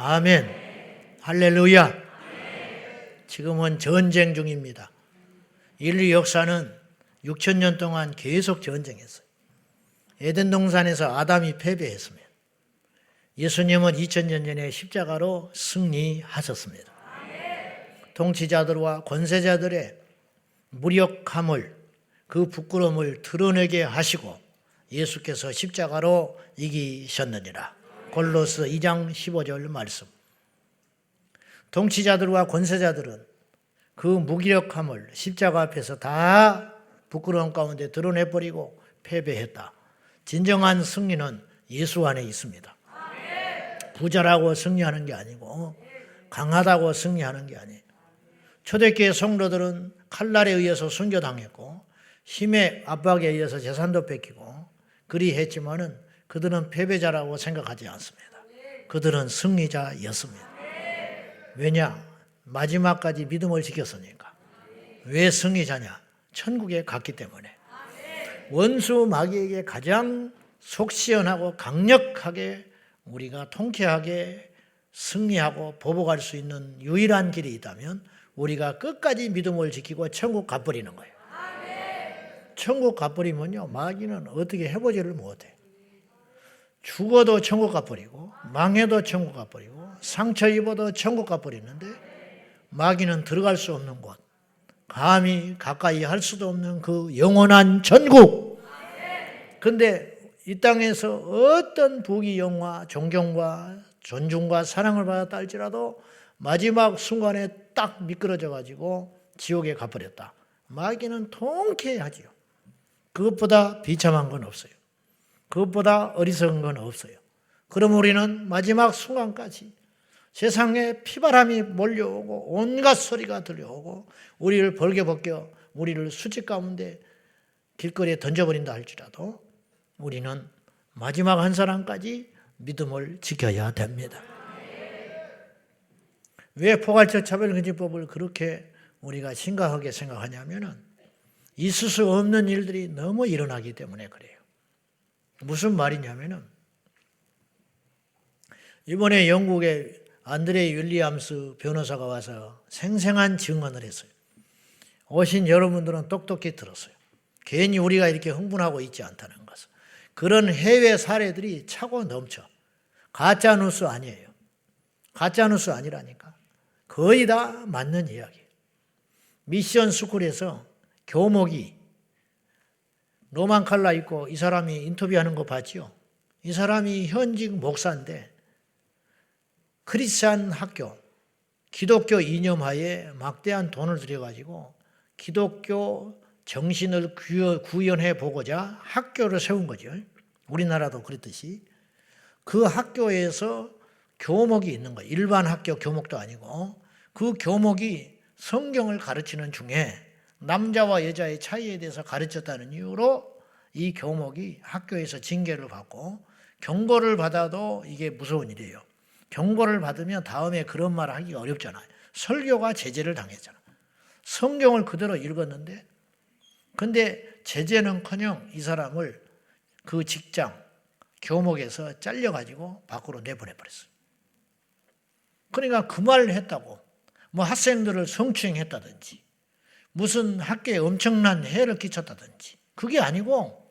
아멘. 할렐루야. 지금은 전쟁 중입니다. 인류 역사는 6,000년 동안 계속 전쟁했어요. 에덴 동산에서 아담이 패배했습니다. 예수님은 2000년 전에 십자가로 승리하셨습니다. 통치자들과 권세자들의 무력함을, 그 부끄러움을 드러내게 하시고 예수께서 십자가로 이기셨느니라. 골로새 2장 15절 말씀. 통치자들과 권세자들은 그 무기력함을 십자가 앞에서 다 부끄러움 가운데 드러내버리고 패배했다. 진정한 승리는 예수 안에 있습니다. 부자라고 승리하는 게 아니고 강하다고 승리하는 게 아니에요. 초대교회 성도들은 칼날에 의해서 순교당했고 힘의 압박에 의해서 재산도 뺏기고 그리 했지만은 그들은 패배자라고 생각하지 않습니다. 그들은 승리자였습니다. 왜냐? 마지막까지 믿음을 지켰으니까. 왜 승리자냐? 천국에 갔기 때문에. 원수 마귀에게 가장 속 시원하고 강력하게 우리가 통쾌하게 승리하고 보복할 수 있는 유일한 길이 있다면 우리가 끝까지 믿음을 지키고 천국 가버리는 거예요. 천국 가버리면요, 마귀는 어떻게 해보지를 못해. 죽어도 천국 가버리고 망해도 천국 가버리고 상처 입어도 천국 가버리는데 마귀는 들어갈 수 없는 곳, 감히 가까이 할 수도 없는 그 영원한 천국. 근데 이 땅에서 어떤 부귀 영화, 존경과 존중과 사랑을 받았다 할지라도 마지막 순간에 딱 미끄러져 가지고 지옥에 가버렸다. 마귀는 통쾌하지요. 그것보다 비참한 건 없어요. 그것보다 어리석은 건 없어요. 그럼 우리는 마지막 순간까지 세상에 피바람이 몰려오고 온갖 소리가 들려오고 우리를 벌게벗겨 우리를 수직 가운데 길거리에 던져버린다 할지라도 우리는 마지막 한 사람까지 믿음을 지켜야 됩니다. 왜 포괄적 차별금지법을 그렇게 우리가 심각하게 생각하냐면은 있을 수 없는 일들이 너무 일어나기 때문에 그래요. 무슨 말이냐면은 이번에 영국의 안드레 윌리엄스 변호사가 와서 생생한 증언을 했어요. 오신 여러분들은 똑똑히 들었어요. 괜히 우리가 이렇게 흥분하고 있지 않다는 것을. 그런 해외 사례들이 차고 넘쳐. 가짜뉴스 아니에요. 가짜뉴스 아니라니까. 거의 다 맞는 이야기예요. 미션 스쿨에서 교목이 로만 칼라 입고 이 사람이 인터뷰하는 거 봤죠? 이 사람이 현직 목사인데 크리스찬 학교, 기독교 이념하에 막대한 돈을 들여가지고 기독교 정신을 구현해 보고자 학교를 세운 거죠. 우리나라도 그랬듯이. 그 학교에서 교목이 있는 거예요. 일반 학교 교목도 아니고 그 교목이 성경을 가르치는 중에 남자와 여자의 차이에 대해서 가르쳤다는 이유로 이 교목이 학교에서 징계를 받고 경고를 받아도 이게 무서운 일이에요. 경고를 받으면 다음에 그런 말을 하기가 어렵잖아요. 설교가 제재를 당했잖아요. 성경을 그대로 읽었는데 근데 제재는커녕 이 사람을 그 직장 교목에서 잘려가지고 밖으로 내보내버렸어요. 그러니까 그 말을 했다고 뭐 학생들을 성추행했다든지 무슨 학교에 엄청난 해를 끼쳤다든지 그게 아니고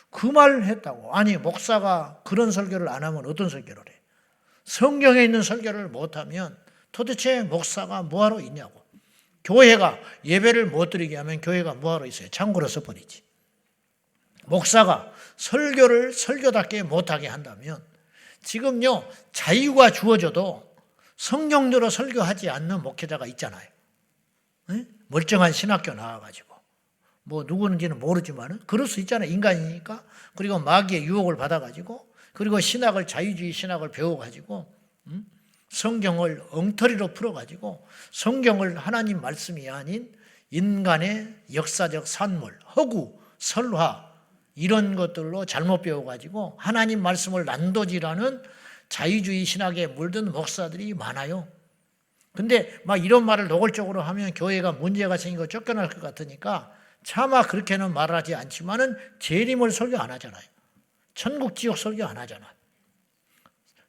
그 말을 했다고. 아니 목사가 그런 설교를 안 하면 어떤 설교를 해? 성경에 있는 설교를 못하면 도대체 목사가 뭐하러 있냐고. 교회가 예배를 못 드리게 하면 교회가 뭐하러 있어요? 창고로 써버리지. 목사가 설교를 설교답게 못하게 한다면 지금요 자유가 주어져도 성경대로 설교하지 않는 목회자가 있잖아요. 네? 멀쩡한 신학교 나와가지고 뭐 누구는지는 모르지만 그럴 수 있잖아요. 인간이니까. 그리고 마귀의 유혹을 받아가지고 그리고 신학을 자유주의 신학을 배워가지고 성경을 엉터리로 풀어가지고 성경을 하나님 말씀이 아닌 인간의 역사적 산물, 허구, 설화 이런 것들로 잘못 배워가지고 하나님 말씀을 난도질하는 자유주의 신학에 물든 목사들이 많아요. 근데 막 이런 말을 노골적으로 하면 교회가 문제가 생기고 쫓겨날 것 같으니까 차마 그렇게는 말하지 않지만은 재림을 설교 안 하잖아요. 천국 지옥 설교 안 하잖아요.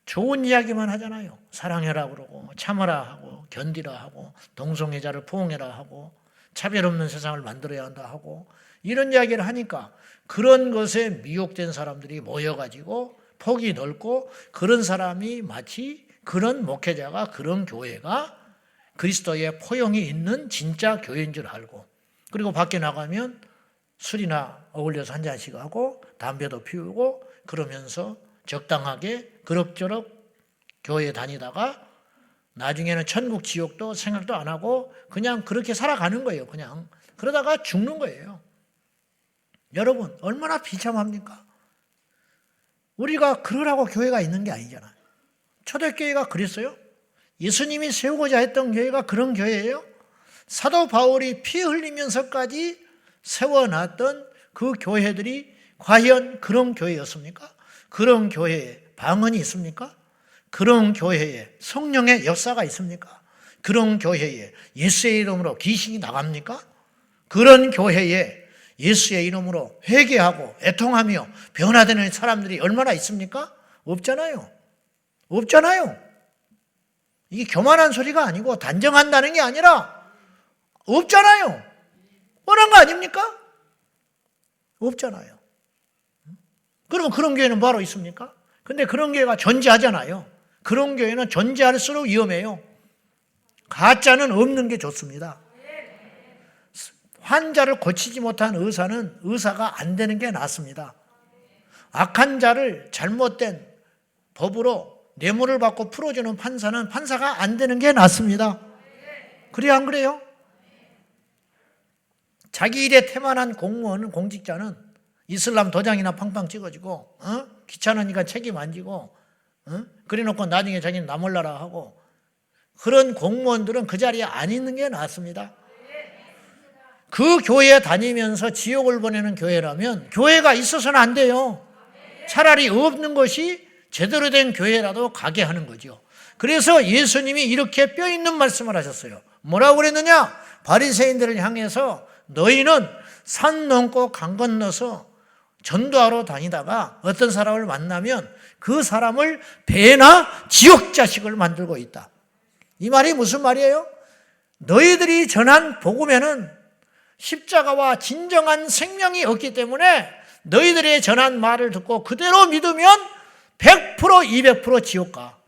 좋은 이야기만 하잖아요. 사랑해라 그러고 참아라 하고 견디라 하고 동성애자를 포옹해라 하고 차별 없는 세상을 만들어야 한다 하고 이런 이야기를 하니까 그런 것에 미혹된 사람들이 모여가지고 폭이 넓고 그런 사람이 마치 그런 목회자가 그런 교회가 그리스도의 포용이 있는 진짜 교회인 줄 알고 그리고 밖에 나가면 술이나 어울려서 한 잔씩 하고 담배도 피우고 그러면서 적당하게 그럭저럭 교회에 다니다가 나중에는 천국 지옥도 생각도 안 하고 그냥 그렇게 살아가는 거예요. 그냥 그러다가 죽는 거예요. 여러분 얼마나 비참합니까? 우리가 그러라고 교회가 있는 게 아니잖아요. 초대교회가 그랬어요? 예수님이 세우고자 했던 교회가 그런 교회예요? 사도 바울이 피 흘리면서까지 세워놨던 그 교회들이 과연 그런 교회였습니까? 그런 교회에 방언이 있습니까? 그런 교회에 성령의 역사가 있습니까? 그런 교회에 예수의 이름으로 귀신이 나갑니까? 그런 교회에 예수의 이름으로 회개하고 애통하며 변화되는 사람들이 얼마나 있습니까? 없잖아요. 없잖아요. 이게 교만한 소리가 아니고 단정한다는 게 아니라 없잖아요. 뻔한 거 아닙니까? 없잖아요. 그러면 그런 교회는 뭐하러 있습니까? 근데 그런 교회가 존재하잖아요. 그런 교회는 존재할수록 위험해요. 가짜는 없는 게 좋습니다. 환자를 고치지 못한 의사는 의사가 안 되는 게 낫습니다. 악한 자를 잘못된 법으로 뇌물을 받고 풀어주는 판사는 판사가 안 되는 게 낫습니다. 그래요, 안 그래요? 자기 일에 태만한 공무원, 공직자는 이슬람 도장이나 팡팡 찍어주고 귀찮으니까 책임 안 지고 그래놓고 나중에 자기는 나 몰라라 하고 그런 공무원들은 그 자리에 안 있는 게 낫습니다. 그 교회에 다니면서 지옥을 보내는 교회라면 교회가 있어서는 안 돼요. 차라리 없는 것이 제대로 된 교회라도 가게 하는 거죠. 그래서 예수님이 이렇게 뼈 있는 말씀을 하셨어요. 뭐라고 그랬느냐? 바리새인들을 향해서 너희는 산 넘고 강 건너서 전도하러 다니다가 어떤 사람을 만나면 그 사람을 배나 지옥 자식을 만들고 있다. 이 말이 무슨 말이에요? 너희들이 전한 복음에는 십자가와 진정한 생명이 없기 때문에 너희들이 전한 말을 듣고 그대로 믿으면 100% 200% 지옥 가.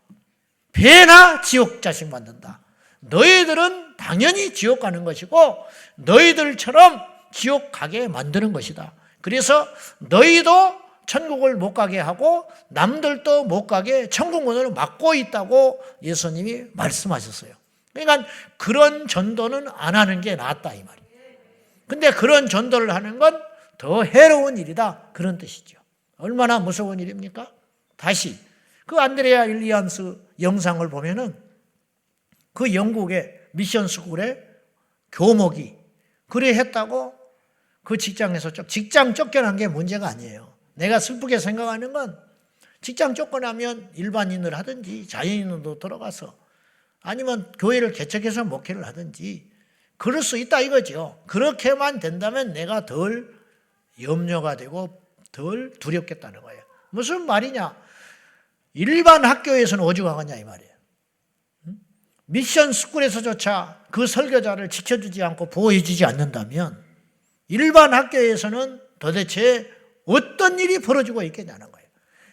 배나 지옥 자식 만든다. 너희들은 당연히 지옥 가는 것이고 너희들처럼 지옥 가게 만드는 것이다. 그래서 너희도 천국을 못 가게 하고 남들도 못 가게 천국 문을 막고 있다고 예수님이 말씀하셨어요. 그러니까 그런 전도는 안 하는 게 낫다 이 말이에요. 근데 그런 전도를 하는 건 더 해로운 일이다 그런 뜻이죠. 얼마나 무서운 일입니까? 다시 그 안드레아 윌리엄스 영상을 보면은 그 영국의 미션 스쿨에 교목이 그래 했다고 그 직장에서 직장 쫓겨난 게 문제가 아니에요. 내가 슬프게 생각하는 건 직장 쫓겨나면 일반인을 하든지 자연인으로 들어가서 아니면 교회를 개척해서 목회를 하든지 그럴 수 있다 이거죠. 그렇게만 된다면 내가 덜 염려가 되고 덜 두렵겠다는 거예요. 무슨 말이냐? 일반 학교에서는 오죽하겠냐 이 말이에요. 미션 스쿨에서조차 그 설교자를 지켜주지 않고 보호해주지 않는다면 일반 학교에서는 도대체 어떤 일이 벌어지고 있겠냐는 거예요.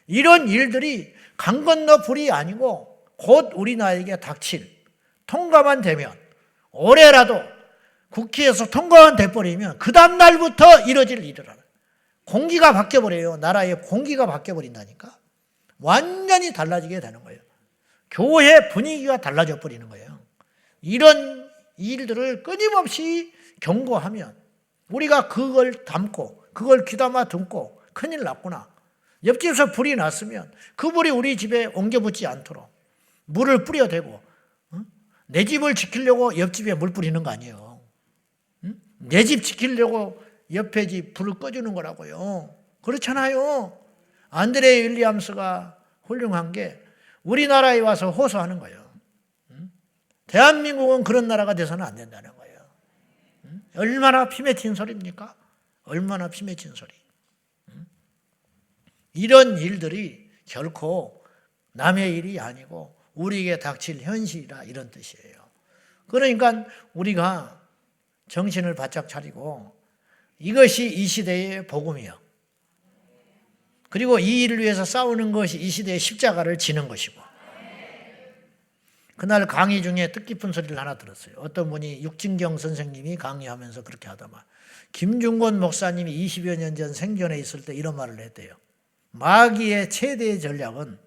이런 일들이 강 건너 불이 아니고 곧 우리 나라에게 닥칠 통과만 되면 올해라도 국회에서 통과만 돼버리면 그 다음 날부터 이뤄질 일이라는 공기가 바뀌어버려요. 나라의 공기가 바뀌어버린다니까. 완전히 달라지게 되는 거예요. 교회 분위기가 달라져 버리는 거예요. 이런 일들을 끊임없이 경고하면 우리가 그걸 담고 그걸 귀담아 듣고 큰일 났구나. 옆집에서 불이 났으면 그 불이 우리 집에 옮겨붙지 않도록 물을 뿌려대고 내 집을 지키려고 옆집에 물 뿌리는 거 아니에요. 내 집 지키려고 옆에 집 불을 꺼주는 거라고요. 그렇잖아요. 안드레 윌리엄스가 훌륭한 게 우리나라에 와서 호소하는 거예요. 대한민국은 그런 나라가 돼서는 안 된다는 거예요. 얼마나 피 맺힌 소리입니까? 얼마나 피 맺힌 소리. 이런 일들이 결코 남의 일이 아니고 우리에게 닥칠 현실이라 이런 뜻이에요. 그러니까 우리가 정신을 바짝 차리고 이것이 이 시대의 복음이요. 그리고 이 일을 위해서 싸우는 것이 이 시대의 십자가를 지는 것이고. 그날 강의 중에 뜻깊은 소리를 하나 들었어요. 어떤 분이 육진경 선생님이 강의하면서 그렇게 하더만 김중권 목사님이 20여 년 전 생전에 있을 때 이런 말을 했대요. 마귀의 최대의 전략은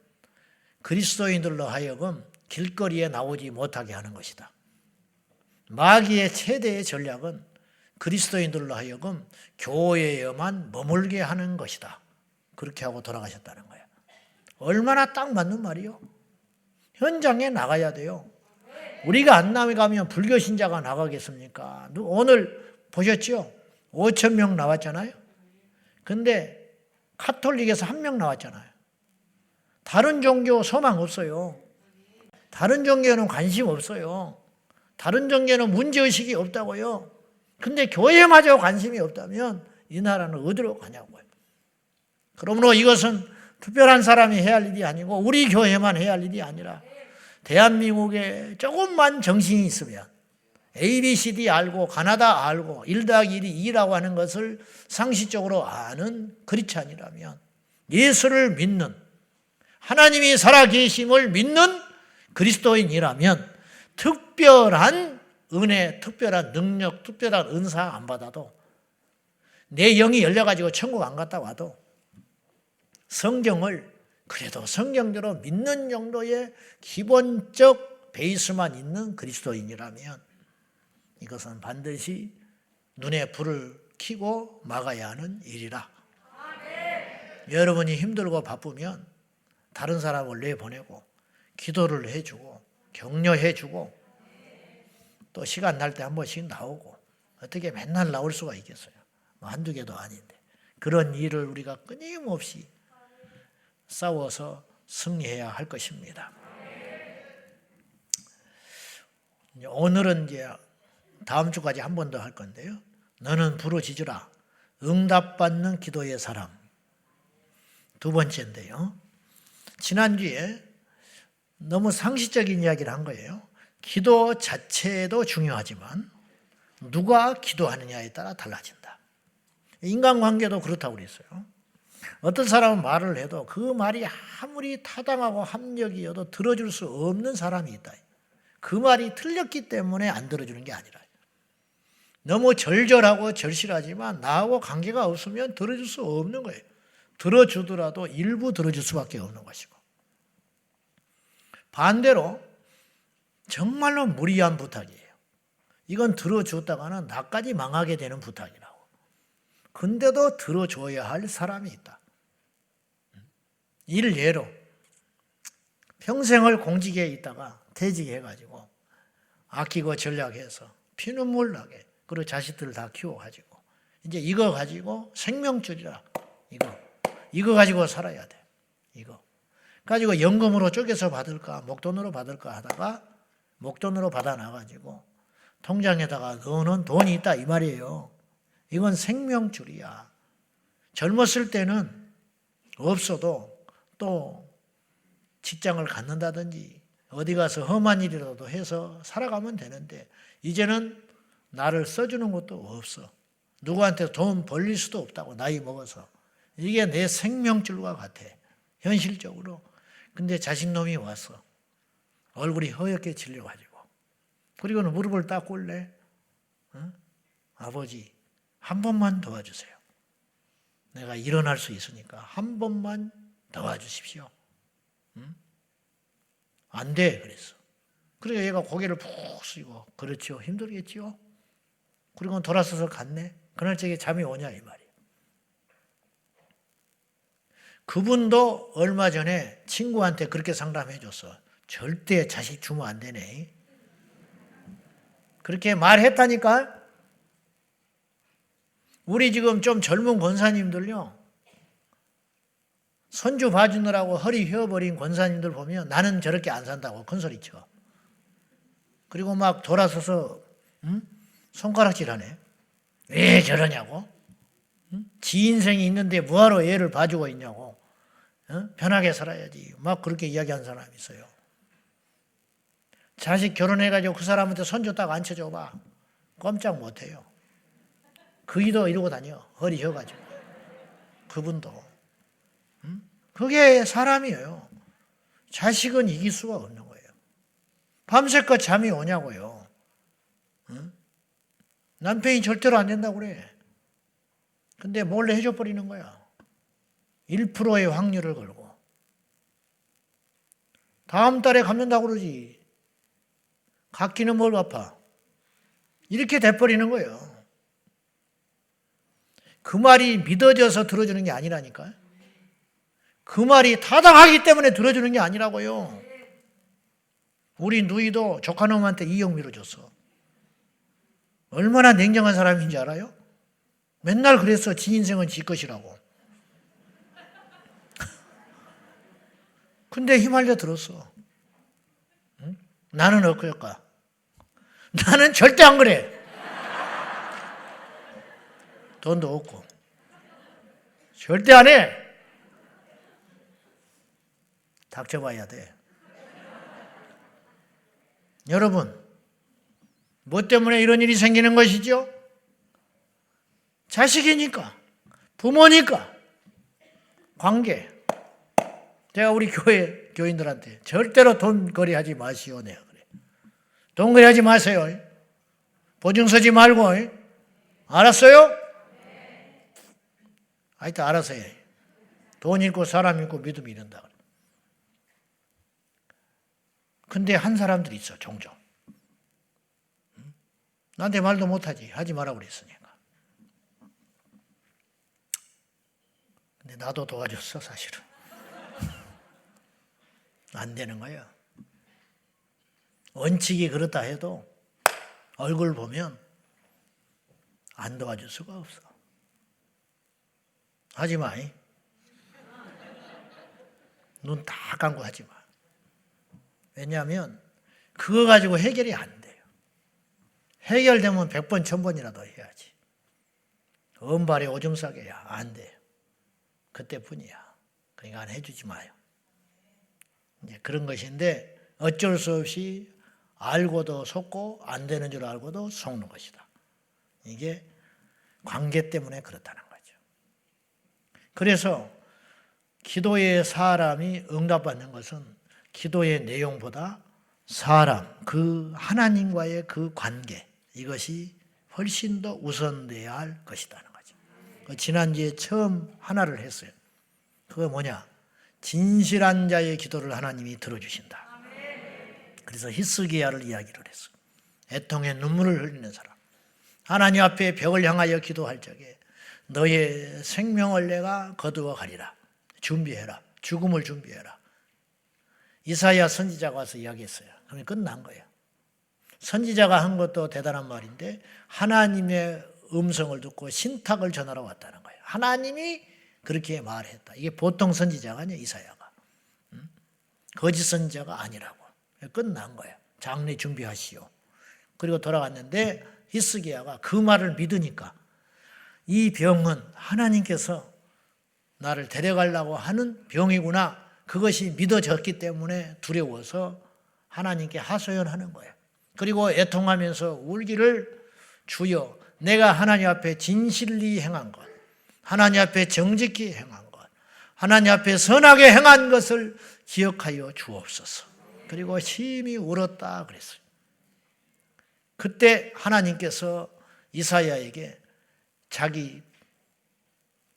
그리스도인들로 하여금 길거리에 나오지 못하게 하는 것이다. 마귀의 최대의 전략은 그리스도인들로 하여금 교회에만 머물게 하는 것이다. 그렇게 하고 돌아가셨다는 거예요. 얼마나 딱 맞는 말이요. 현장에 나가야 돼요. 우리가 안 나가면 불교 신자가 나가겠습니까? 오늘 보셨죠? 5천 명 나왔잖아요. 근데 카톨릭에서 1명 나왔잖아요. 다른 종교 소망 없어요. 다른 종교는 관심 없어요. 다른 종교는 문제의식이 없다고요. 근데 교회마저 관심이 없다면 이 나라는 어디로 가냐고요. 그러므로 이것은 특별한 사람이 해야 할 일이 아니고 우리 교회만 해야 할 일이 아니라 대한민국에 조금만 정신이 있으면 ABCD 알고 가나다 알고 1+1이 2라고 하는 것을 상식적으로 아는 크리스찬이라면 예수를 믿는 하나님이 살아계심을 믿는 그리스도인이라면 특별한 은혜, 특별한 능력, 특별한 은사 안 받아도 내 영이 열려가지고 천국 안 갔다 와도 성경을 그래도 성경대로 믿는 정도의 기본적 베이스만 있는 그리스도인이라면 이것은 반드시 눈에 불을 켜고 막아야 하는 일이라. 여러분이 힘들고 바쁘면 다른 사람을 내보내고 기도를 해주고 격려해주고 또 시간 날 때 한 번씩 나오고 어떻게 맨날 나올 수가 있겠어요. 한두 개도 아닌데 그런 일을 우리가 끊임없이 싸워서 승리해야 할 것입니다. 오늘은 이제 다음 주까지 한 번 더 할 건데요. 너는 부르짖으라 응답받는 기도의 사람. 두 번째인데요. 지난주에 너무 상식적인 이야기를 한 거예요. 기도 자체도 중요하지만 누가 기도하느냐에 따라 달라진다. 인간관계도 그렇다고 그랬어요. 어떤 사람은 말을 해도 그 말이 아무리 타당하고 합력이어도 들어줄 수 없는 사람이 있다. 그 말이 틀렸기 때문에 안 들어주는 게 아니라 너무 절절하고 절실하지만 나하고 관계가 없으면 들어줄 수 없는 거예요. 들어주더라도 일부 들어줄 수밖에 없는 것이고 반대로 정말로 무리한 부탁이에요. 이건 들어줬다가는 나까지 망하게 되는 부탁이라고. 근데도 들어줘야 할 사람이 있다. 일례로 평생을 공직에 있다가 퇴직해가지고 아끼고 전략해서 피눈물 나게 그리고 자식들을 다 키워가지고 이제 이거 가지고 생명줄이라 이거 가지고 살아야 돼. 이거 가지고 연금으로 쪼개서 받을까 목돈으로 받을까 하다가 목돈으로 받아놔가지고 통장에다가 넣어놓은 돈이 있다 이 말이에요. 이건 생명줄이야. 젊었을 때는 없어도 또 직장을 갖는다든지 어디 가서 험한 일이라도 해서 살아가면 되는데 이제는 나를 써주는 것도 없어. 누구한테 돈 벌릴 수도 없다고 나이 먹어서. 이게 내 생명줄과 같아. 현실적으로. 근데 자식놈이 와서 얼굴이 허옇게 질려가지고 그리고는 무릎을 딱 꿇래. 아버지 한 번만 도와주세요. 내가 일어날 수 있으니까 한 번만 도와주십시오. 안 돼 그랬어. 그래서 얘가 고개를 푹 숙이고 그렇죠. 힘들겠지요. 그리고 돌아서서 갔네. 그날 저게 잠이 오냐 이 말이에요. 그분도 얼마 전에 친구한테 그렇게 상담해 줬어. 절대 자식 주면 안 되네. 그렇게 말했다니까. 우리 지금 좀 젊은 권사님들요. 손주 봐주느라고 허리 휘어버린 권사님들 보면 나는 저렇게 안 산다고 큰소리 쳐. 그리고 막 돌아서서 손가락질하네. 왜 저러냐고. 지 인생이 있는데 뭐하러 얘를 봐주고 있냐고. 편하게 살아야지. 막 그렇게 이야기한 사람이 있어요. 자식 결혼해가지고 그 사람한테 손 줬다가 앉혀줘봐. 꼼짝 못해요. 그이도 이러고 다녀. 허리 져가지고. 그분도. 그게 사람이에요. 자식은 이길 수가 없는 거예요. 밤새껏 잠이 오냐고요. 남편이 절대로 안 된다고 그래. 근데 몰래 해줘버리는 거야. 1%의 확률을 걸고. 다음 달에 갚는다고 그러지. 갚기는 뭘 갚아. 이렇게 돼버리는 거예요. 그 말이 믿어져서 들어주는 게 아니라니까. 그 말이 타당하기 때문에 들어주는 게 아니라고요. 우리 누이도 조카놈한테 2억 밀어줬어. 얼마나 냉정한 사람인지 알아요? 맨날 그랬어. 지 인생은 지 것이라고. 근데 휘말려 들었어. 응? 나는 어떨까? 나는 절대 안 그래. 돈도 없고. 절대 안 해. 닥쳐봐야 돼. 여러분, 뭐 때문에 이런 일이 생기는 것이죠? 자식이니까, 부모니까, 관계. 제가 우리 교회 교인들한테 절대로 돈거리 하지 마시오. 내가 그래. 돈거리 하지 마세요. 보증 서지 말고. 알았어요? 하여튼 알아서 해. 돈 있고 사람 있고 믿음이 이른다. 근데 한 사람들이 있어, 종종. 나한테 말도 못하지. 하지 말라고 그랬으니까. 근데 나도 도와줬어, 사실은. 안 되는 거예요. 원칙이 그렇다 해도 얼굴 보면 안 도와줄 수가 없어. 하지 마. 눈 다 감고 하지 마. 왜냐하면 그거 가지고 해결이 안 돼요. 해결되면 100번, 1000번이라도 해야지. 은발에 오줌 싸게야 안 돼요. 그때뿐이야. 그러니까 안 해주지 마요. 이제 그런 것인데 어쩔 수 없이 알고도 속고 안 되는 줄 알고도 속는 것이다. 이게 관계 때문에 그렇다는 거죠. 그래서 기도의 사람이 응답받는 것은 기도의 내용보다 사람, 그 하나님과의 그 관계, 이것이 훨씬 더 우선돼야 할 것이라는 거죠. 지난주에 처음 하나를 했어요. 그거 뭐냐? 진실한 자의 기도를 하나님이 들어주신다. 그래서 히스기야를 이야기를 했어. 애통의 눈물을 흘리는 사람. 하나님 앞에 벽을 향하여 기도할 적에 너의 생명을 내가 거두어 가리라. 준비해라. 죽음을 준비해라. 이사야 선지자가 와서 이야기했어요. 그러면 끝난 거예요. 선지자가 한 것도 대단한 말인데 하나님의 음성을 듣고 신탁을 전하러 왔다는 거예요. 하나님이 그렇게 말했다. 이게 보통 선지자가 아니에요. 이사야가. 거짓 선지자가 아니라고. 끝난 거예요. 장례 준비하시오. 그리고 돌아갔는데 히스기야가 그 말을 믿으니까 이 병은 하나님께서 나를 데려가려고 하는 병이구나. 그것이 믿어졌기 때문에 두려워서 하나님께 하소연하는 거예요. 그리고 애통하면서 울기를 주여 내가 하나님 앞에 진실리 행한 것, 하나님 앞에 정직히 행한 것, 하나님 앞에 선하게 행한 것을 기억하여 주옵소서. 그리고 심히 울었다 그랬어요. 그때 하나님께서 이사야에게 자기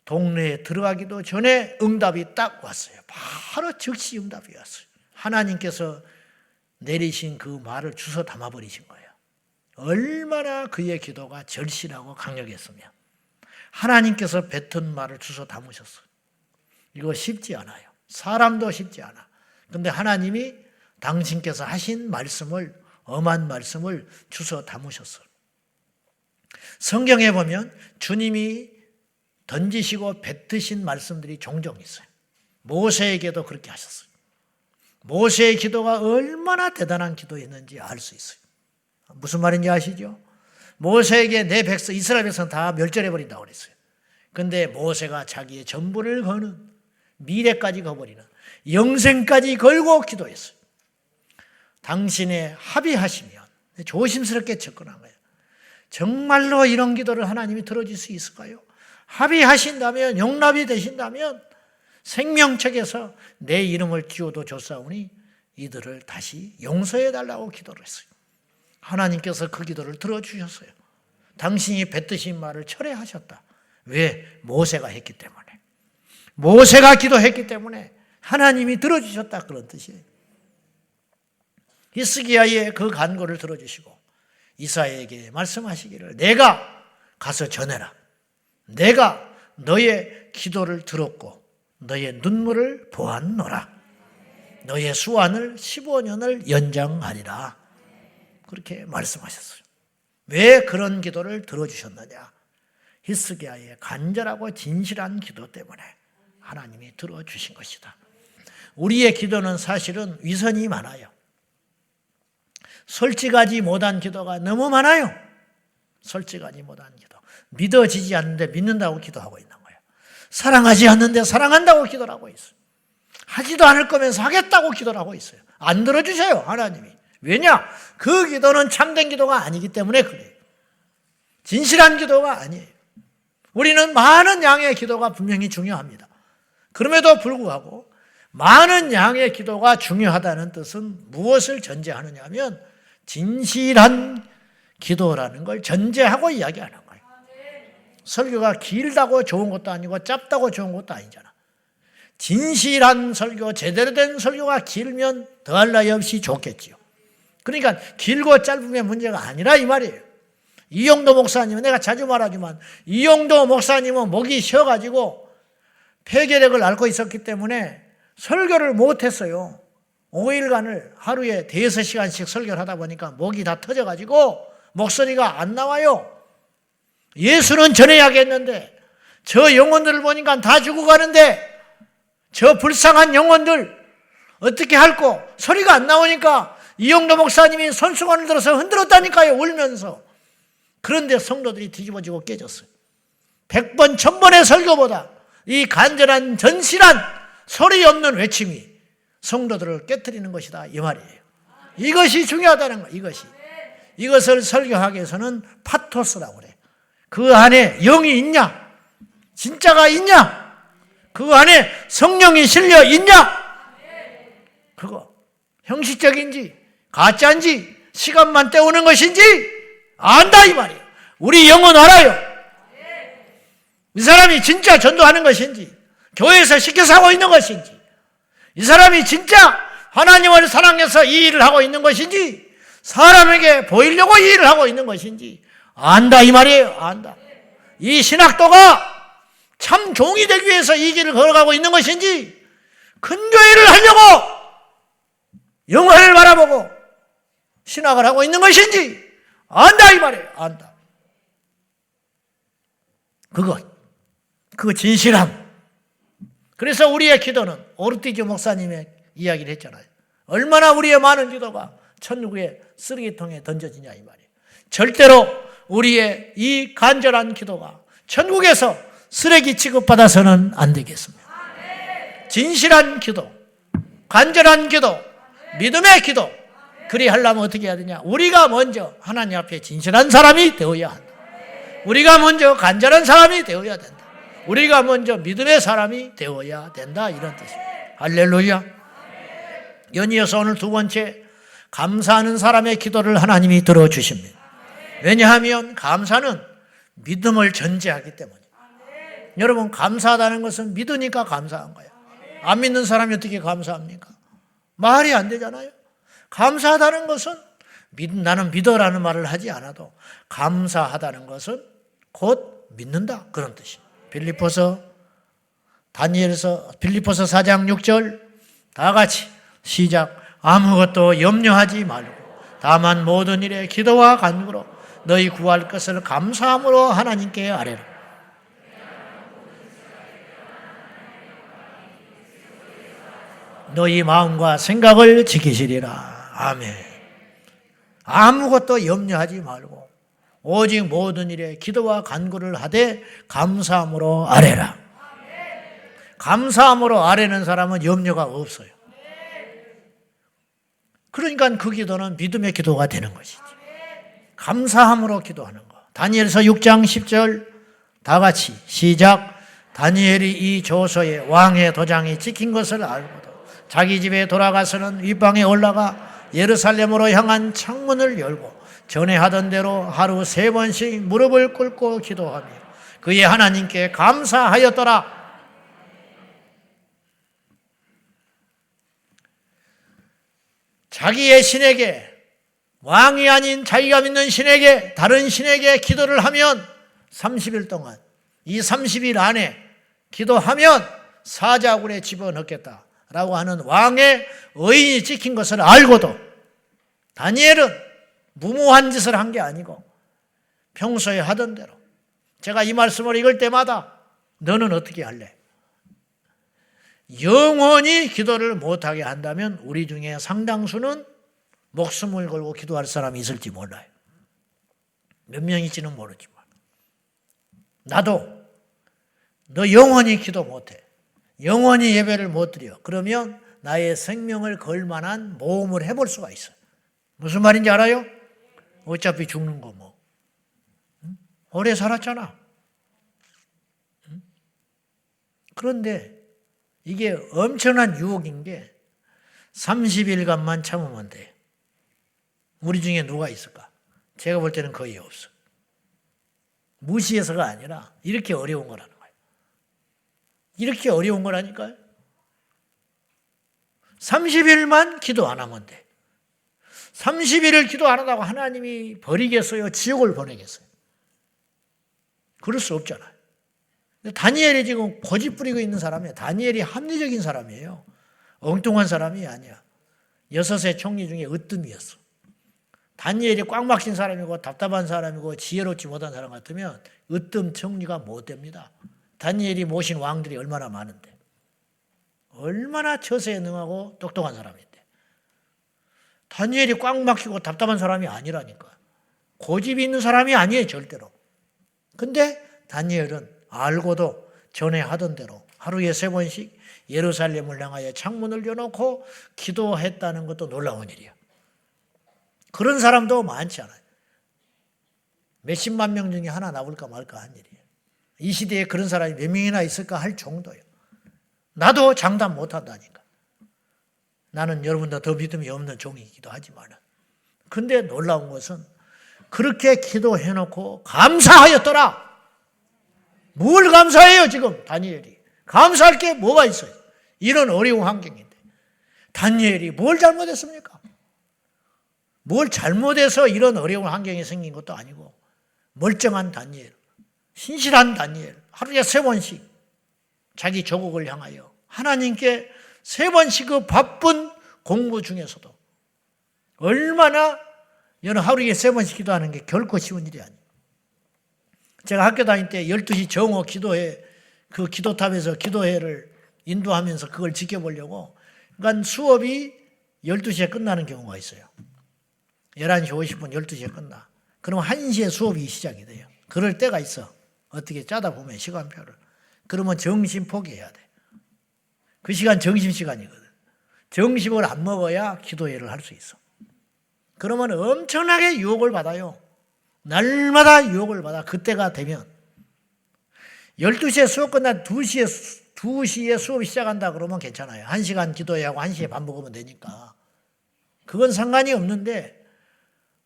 동네에 들어가기도 전에 응답이 딱 왔어요. 바로 즉시 응답이 왔어요. 하나님께서 내리신 그 말을 주워 담아버리신 거예요. 얼마나 그의 기도가 절실하고 강력했으면 하나님께서 뱉은 말을 주워 담으셨어요. 이거 쉽지 않아요. 사람도 쉽지 않아. 그런데 하나님이 당신께서 하신 말씀을, 엄한 말씀을 주워 담으셨어요. 성경에 보면 주님이 던지시고 뱉으신 말씀들이 종종 있어요. 모세에게도 그렇게 하셨어요. 모세의 기도가 얼마나 대단한 기도였는지 알 수 있어요. 무슨 말인지 아시죠? 모세에게 내 백성, 이스라엘 백성 다 멸절해버린다고 그랬어요. 그런데 모세가 자기의 전부를 거는 미래까지 거버리는, 영생까지 걸고 기도했어요. 당신의 합의하시면, 조심스럽게 접근한 거예요. 정말로 이런 기도를 하나님이 들어줄 수 있을까요? 합의하신다면, 용납이 되신다면 생명책에서 내 이름을 지워도 좋사오니 이들을 다시 용서해달라고 기도를 했어요. 하나님께서 그 기도를 들어주셨어요. 당신이 뱉으신 말을 철회하셨다. 왜? 모세가 했기 때문에. 모세가 기도했기 때문에 하나님이 들어주셨다, 그런 뜻이에요. 히스기야의 그 간구를 들어주시고 이사야에게 말씀하시기를 내가 가서 전해라. 내가 너의 기도를 들었고 너의 눈물을 보았노라. 너의 수완을 15년을 연장하리라. 그렇게 말씀하셨어요. 왜 그런 기도를 들어주셨느냐? 히스기야의 간절하고 진실한 기도 때문에 하나님이 들어주신 것이다. 우리의 기도는 사실은 위선이 많아요. 솔직하지 못한 기도가 너무 많아요. 솔직하지 못한 기도. 믿어지지 않는데 믿는다고 기도하고 있는 거예요. 사랑하지 않는데 사랑한다고 기도를 하고 있어요. 하지도 않을 거면서 하겠다고 기도를 하고 있어요. 안 들어주셔요, 하나님이. 왜냐? 그 기도는 참된 기도가 아니기 때문에 그래요. 진실한 기도가 아니에요. 우리는 많은 양의 기도가 분명히 중요합니다. 그럼에도 불구하고 많은 양의 기도가 중요하다는 뜻은 무엇을 전제하느냐 하면 진실한 기도라는 걸 전제하고 이야기하는 거예요. 설교가 길다고 좋은 것도 아니고 짧다고 좋은 것도 아니잖아. 진실한 설교, 제대로 된 설교가 길면 더할 나위 없이 좋겠지요. 그러니까 길고 짧으면 문제가 아니라 이 말이에요. 이용도 목사님은, 내가 자주 말하지만 이용도 목사님은 목이 쉬어가지고 폐결핵을 앓고 있었기 때문에 설교를 못했어요. 5일간을 하루에 5-6시간씩 설교를 하다 보니까 목이 다 터져가지고 목소리가 안 나와요. 예수는 전해야겠는데 저 영혼들을 보니까 다 죽어가는데 저 불쌍한 영혼들 어떻게 할꼬? 소리가 안 나오니까 이용도 목사님이 손수건을 들어서 흔들었다니까요, 울면서. 그런데 성도들이 뒤집어지고 깨졌어요. 100번, 1000번의 설교보다 이 간절한 전실한 소리 없는 외침이 성도들을 깨트리는 것이다, 이 말이에요. 이것이 중요하다는 거예요. 이것을 설교하기 위해서는 파토스라고 그래요. 그 안에 영이 있냐? 진짜가 있냐? 그 안에 성령이 실려 있냐? 그거 형식적인지 가짜인지 시간만 때우는 것인지 안다, 이 말이에요. 우리 영은 알아요. 이 사람이 진짜 전도하는 것인지 교회에서 시켜서 하고 있는 것인지, 이 사람이 진짜 하나님을 사랑해서 이 일을 하고 있는 것인지, 사람에게 보이려고 이 일을 하고 있는 것인지 안다, 이 말이에요. 안다. 이 신학도가 참 종이 되기 위해서 이 길을 걸어가고 있는 것인지, 큰 교회를 하려고 영화를 바라보고 신학을 하고 있는 것인지 안다, 이 말이에요. 안다. 그거 진실함. 그래서 우리의 기도는 오르티즈 목사님의 이야기를 했잖아요. 얼마나 우리의 많은 기도가 천국의 쓰레기통에 던져지냐, 이 말이에요. 절대로 우리의 이 간절한 기도가 천국에서 쓰레기 취급받아서는 안 되겠습니다. 진실한 기도, 간절한 기도, 믿음의 기도, 그리 하려면 어떻게 해야 되냐? 우리가 먼저 하나님 앞에 진실한 사람이 되어야 한다. 우리가 먼저 간절한 사람이 되어야 된다. 우리가 먼저 믿음의 사람이 되어야 된다, 이런 뜻입니다. 할렐루야. 연이어서 오늘 두 번째, 감사하는 사람의 기도를 하나님이 들어주십니다. 왜냐하면 감사는 믿음을 전제하기 때문에. 여러분, 감사하다는 것은 믿으니까 감사한 거예요. 안 믿는 사람이 어떻게 감사합니까? 말이 안 되잖아요. 감사하다는 것은 나는 믿어라는 말을 하지 않아도 감사하다는 것은 곧 믿는다, 그런 뜻이에요. 빌립보서 4장 6절 다 같이 시작. 아무것도 염려하지 말고 다만 모든 일에 기도와 간구로 너희 구할 것을 감사함으로 하나님께 아뢰라. 너희 마음과 생각을 지키시리라. 아멘. 아무것도 염려하지 말고 오직 모든 일에 기도와 간구를 하되 감사함으로 아뢰라. 감사함으로 아뢰는 사람은 염려가 없어요. 그러니까 그 기도는 믿음의 기도가 되는 것이지. 감사함으로 기도하는 거. 다니엘서 6장 10절 다 같이 시작. 다니엘이 이 조서에 왕의 도장이 찍힌 것을 알고도 자기 집에 돌아가서는 윗방에 올라가 예루살렘으로 향한 창문을 열고 전에 하던 대로 하루 3번씩 무릎을 꿇고 기도하며 그의 하나님께 감사하였더라. 자기의 신에게, 왕이 아닌 자기가 믿는 신에게, 다른 신에게 기도를 하면 30일 동안, 이 30일 안에 기도하면 사자굴에 집어넣겠다라고 하는 왕의 의인이 찍힌 것을 알고도 다니엘은 무모한 짓을 한 게 아니고 평소에 하던 대로, 제가 이 말씀을 읽을 때마다 너는 어떻게 할래? 영원히 기도를 못하게 한다면 우리 중에 상당수는 목숨을 걸고 기도할 사람이 있을지 몰라요. 몇 명일지는 모르지만. 나도 너 영원히 기도 못해. 영원히 예배를 못 드려. 그러면 나의 생명을 걸 만한 모험을 해볼 수가 있어요. 무슨 말인지 알아요? 어차피 죽는 거 뭐. 오래 살았잖아. 그런데 이게 엄청난 유혹인 게 30일간만 참으면 돼. 우리 중에 누가 있을까? 제가 볼 때는 거의 없어. 무시해서가 아니라 이렇게 어려운 거라는 거예요. 이렇게 어려운 거라니까요. 30일만 기도 안 하면 돼. 30일을 기도 안 한다고 하나님이 버리겠어요? 지옥을 보내겠어요? 그럴 수 없잖아요. 다니엘이 지금 고집 부리고 있는 사람이에요. 다니엘이 합리적인 사람이에요. 엉뚱한 사람이 아니야. 6의 총리 중에 으뜸이었어. 다니엘이 꽉 막힌 사람이고 답답한 사람이고 지혜롭지 못한 사람 같으면 으뜸 총리가 못 됩니다. 다니엘이 모신 왕들이 얼마나 많은데. 얼마나 처세에 능하고 똑똑한 사람인데. 다니엘이 꽉 막히고 답답한 사람이 아니라니까. 고집이 있는 사람이 아니에요, 절대로. 근데 다니엘은 알고도 전에 하던 대로 하루에 3번씩 예루살렘을 향하여 창문을 여놓고 기도했다는 것도 놀라운 일이야. 그런 사람도 많지 않아요. 몇십만 명 중에 하나 나올까 말까 한 일이에요. 이 시대에 그런 사람이 몇 명이나 있을까 할 정도예요. 나도 장담 못한다니까. 나는 여러분보다 더 믿음이 없는 종이기도 하지만. 근데 놀라운 것은 그렇게 기도해놓고 감사하였더라. 뭘 감사해요 지금 다니엘이. 감사할 게 뭐가 있어요. 이런 어려운 환경인데. 다니엘이 뭘 잘못했습니까? 뭘 잘못해서 이런 어려운 환경이 생긴 것도 아니고 멀쩡한 다니엘, 신실한 다니엘, 하루에 3번씩 자기 조국을 향하여 하나님께 3번씩 그 바쁜 공부 중에서도 얼마나 여러 하루에 3번씩 기도하는 게 결코 쉬운 일이 아니에요. 제가 학교 다닐 때 12시 정오 기도회, 그 기도탑에서 기도회를 인도하면서 그걸 지켜보려고, 그러니까 수업이 12시에 끝나는 경우가 있어요. 11시 50분, 12시에 끝나. 그럼 1시에 수업이 시작이 돼요. 그럴 때가 있어. 어떻게 짜다 보면 시간표를. 그러면 점심 포기해야 돼. 그 시간 점심시간이거든. 점심을 안 먹어야 기도회를 할 수 있어. 그러면 엄청나게 유혹을 받아요. 날마다 유혹을 받아. 그때가 되면 12시에 수업 끝나 2시에 수업이 시작한다 그러면 괜찮아요. 1시간 기도회하고 1시에 밥 먹으면 되니까. 그건 상관이 없는데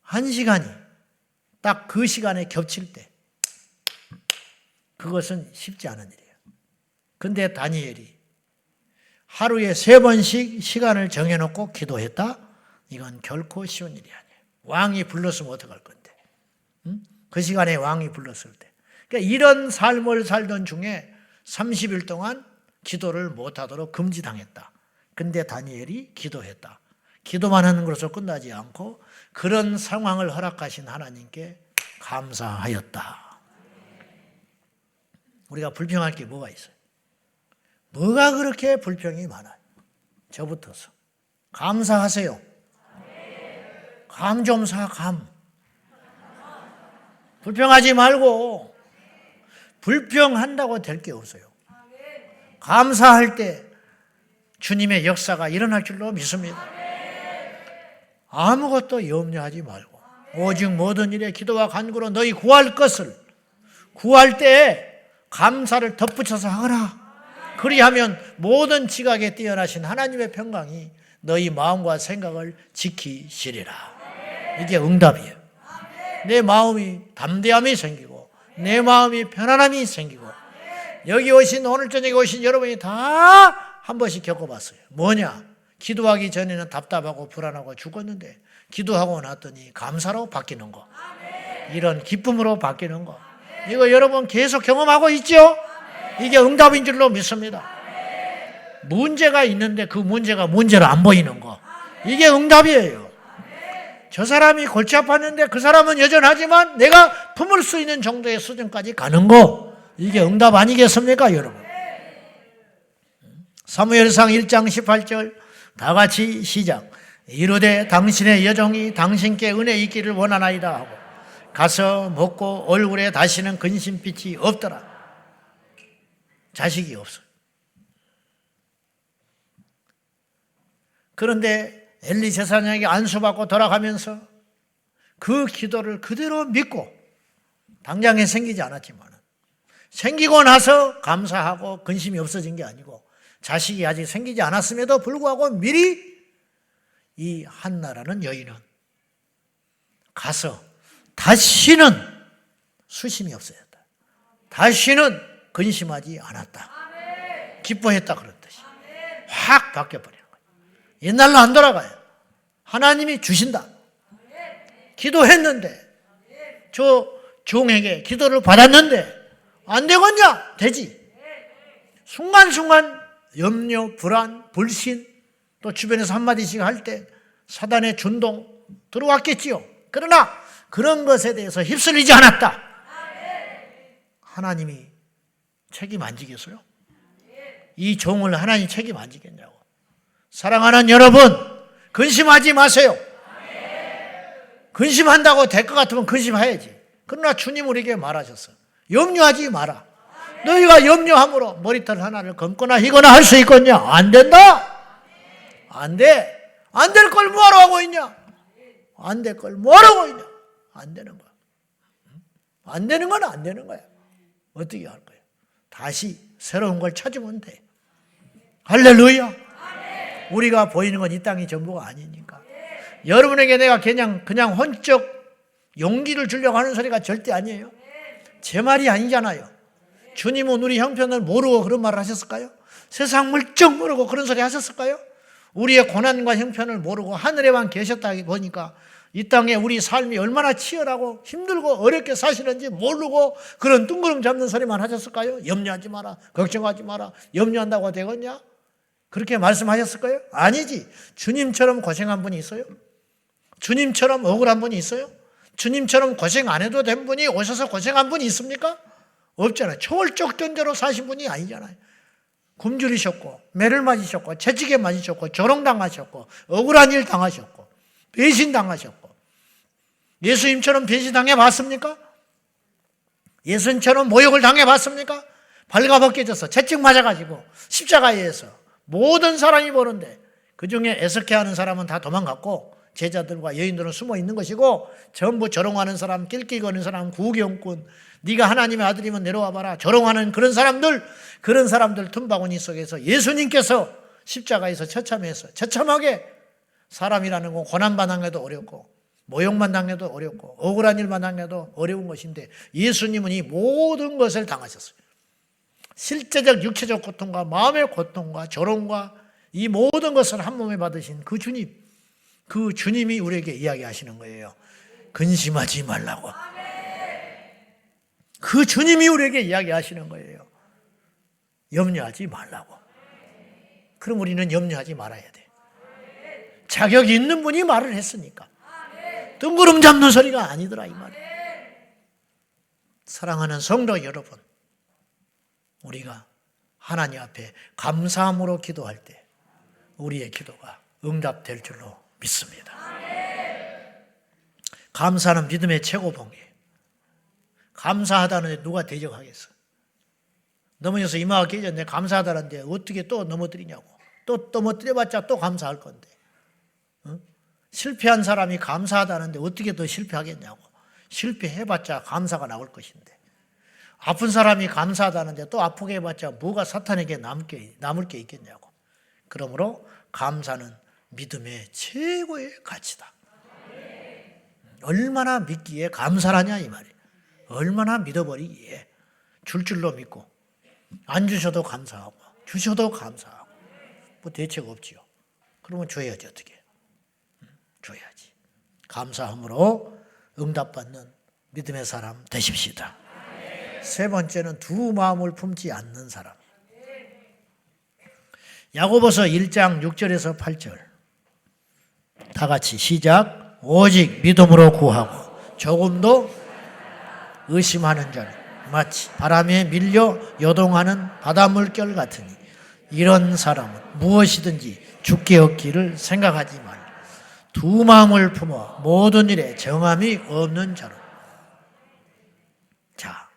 1시간이 딱 그 시간에 겹칠 때 그것은 쉽지 않은 일이에요. 근데 다니엘이 하루에 3번씩 시간을 정해놓고 기도했다? 이건 결코 쉬운 일이 아니에요. 왕이 불렀으면 어떡할 건데. 응? 그 시간에 왕이 불렀을 때. 그러니까 이런 삶을 살던 중에 30일 동안 기도를 못하도록 금지당했다. 근데 다니엘이 기도했다. 기도만 하는 것으로 끝나지 않고 그런 상황을 허락하신 하나님께 감사하였다. 우리가 불평할 게 뭐가 있어요? 뭐가 그렇게 불평이 많아요? 저부터서. 감사하세요. 감 좀 사, 감. 불평하지 말고 불평한다고 될 게 없어요. 감사할 때 주님의 역사가 일어날 줄로 믿습니다. 아무것도 염려하지 말고 오직 모든 일에 기도와 간구로 너희 구할 것을 구할 때에 감사를 덧붙여서 하거라. 그리하면 모든 지각에 뛰어나신 하나님의 평강이 너희 마음과 생각을 지키시리라. 이게 응답이에요. 내 마음이 담대함이 생기고 내 마음이 편안함이 생기고 여기 오신 오늘 저녁에 오신 여러분이 다 한 번씩 겪어봤어요. 뭐냐? 기도하기 전에는 답답하고 불안하고 죽었는데 기도하고 났더니 감사로 바뀌는 거. 이런 기쁨으로 바뀌는 거. 이거 여러분 계속 경험하고 있죠? 이게 응답인 줄로 믿습니다. 문제가 있는데 그 문제가 문제로 안 보이는 거. 이게 응답이에요. 저 사람이 골치 아팠는데 그 사람은 여전하지만 내가 품을 수 있는 정도의 수준까지 가는 거. 이게 응답 아니겠습니까, 여러분? 사무엘상 1장 18절 다 같이 시작. 이르되 당신의 여종이 당신께 은혜 있기를 원하나이다 하고 가서 먹고 얼굴에 다시는 근심빛이 없더라. 자식이 없어요. 그런데 엘리 제사장에게 안수받고 돌아가면서 그 기도를 그대로 믿고 당장에 생기지 않았지만 생기고 나서 감사하고 근심이 없어진 게 아니고 자식이 아직 생기지 않았음에도 불구하고 미리 이 한나라는 여인은 가서 다시는 수심이 없어졌다. 다시는 근심하지 않았다. 기뻐했다 그런 뜻이. 확 바뀌어버리는 거예요. 옛날로 안 돌아가요. 하나님이 주신다. 기도했는데 저 종에게 기도를 받았는데 안 되겠냐? 되지. 순간순간 염려, 불안, 불신 또 주변에서 한마디씩 할 때 사단의 준동 들어왔겠지요. 그러나 그런 것에 대해서 휩쓸리지 않았다. 하나님이 책임 안 지겠어요? 이 종을 하나님 책임 안 지겠냐고. 사랑하는 여러분, 근심하지 마세요. 근심한다고 될 것 같으면 근심해야지. 그러나 주님 우리에게 말하셨어. 염려하지 마라. 너희가 염려함으로 머리털 하나를 검거나 희거나 할 수 있겠냐? 안 된다. 안 돼. 안 될 걸 뭐하러 하고 있냐? 안 될 걸 뭐하러 하고 있냐? 안 되는 거야. 안 되는 건 안 되는 거야. 어떻게 할 거야? 다시 새로운 걸 찾으면 돼. 할렐루야. 우리가 보이는 건 이 땅이 전부가 아니니까. 여러분에게 내가 그냥 헛적 용기를 주려고 하는 소리가 절대 아니에요. 제 말이 아니잖아요. 주님은 우리 형편을 모르고 그런 말을 하셨을까요? 세상 물정 모르고 그런 소리 하셨을까요? 우리의 고난과 형편을 모르고 하늘에만 계셨다 보니까 이 땅에 우리 삶이 얼마나 치열하고 힘들고 어렵게 사시는지 모르고 그런 뜬구름 잡는 소리만 하셨을까요? 염려하지 마라, 걱정하지 마라, 염려한다고 되겠냐? 그렇게 말씀하셨을까요? 아니지. 주님처럼 고생한 분이 있어요? 주님처럼 억울한 분이 있어요? 주님처럼 고생 안 해도 된 분이 오셔서 고생한 분이 있습니까? 없잖아요. 초월적 존재로 사신 분이 아니잖아요. 굶주리셨고 매를 맞으셨고 채찍에 맞으셨고 조롱당하셨고 억울한 일 당하셨고 배신당하셨고 예수님처럼 배신당해 봤습니까? 예수님처럼 모욕을 당해 봤습니까? 발가벗겨져서 채찍 맞아가지고 십자가에서 모든 사람이 보는데 그중에 애석해하는 사람은 다 도망갔고 제자들과 여인들은 숨어 있는 것이고 전부 조롱하는 사람, 낄낄거리는 사람, 구경꾼, 네가 하나님의 아들이면 내려와 봐라 조롱하는 그런 사람들 틈바구니 속에서 예수님께서 십자가에서 처참하게 사람이라는 건 고난만 당해도 어렵고 모욕만 당해도 어렵고 억울한 일만 당해도 어려운 것인데 예수님은 이 모든 것을 당하셨어요. 실제적 육체적 고통과 마음의 고통과 조롱과 이 모든 것을 한 몸에 받으신 그 주님이 우리에게 이야기하시는 거예요. 근심하지 말라고. 그 주님이 우리에게 이야기하시는 거예요. 염려하지 말라고. 그럼 우리는 염려하지 말아야 돼. 자격이 있는 분이 말을 했으니까. 뜬구름 잡는 소리가 아니더라 이 말이에요. 사랑하는 성도 여러분, 우리가 하나님 앞에 감사함으로 기도할 때 우리의 기도가 응답될 줄로 믿습니다. 감사는 믿음의 최고봉이에요. 감사하다는데 누가 대적하겠어? 넘어져서 이마가 깨졌네. 감사하다는데 어떻게 또 넘어뜨리냐고. 또 넘어뜨려봤자 또 감사할 건데. 실패한 사람이 감사하다는데 어떻게 더 실패하겠냐고. 실패해봤자 감사가 나올 것인데. 아픈 사람이 감사하다는데 또 아프게 해봤자 뭐가 사탄에게 남을 게 있겠냐고. 그러므로 감사는 믿음의 최고의 가치다. 얼마나 믿기에 감사하냐 이 말이에요. 얼마나 믿어버리기에 줄줄로 믿고 안 주셔도 감사하고 주셔도 감사하고 뭐 대책 없지요. 그러면 줘야지 어떻게. 줘야지. 감사함으로 응답받는 믿음의 사람 되십시다. 세 번째는 두 마음을 품지 않는 사람. 야고보서 1장 6절에서 8절 다 같이 시작. 오직 믿음으로 구하고 조금도 의심하는 자는 마치 바람에 밀려 요동하는 바닷물결 같으니 이런 사람은 무엇이든지 주께 얻기를 생각하지 말라. 두 마음을 품어 모든 일에 정함이 없는 자로. 자,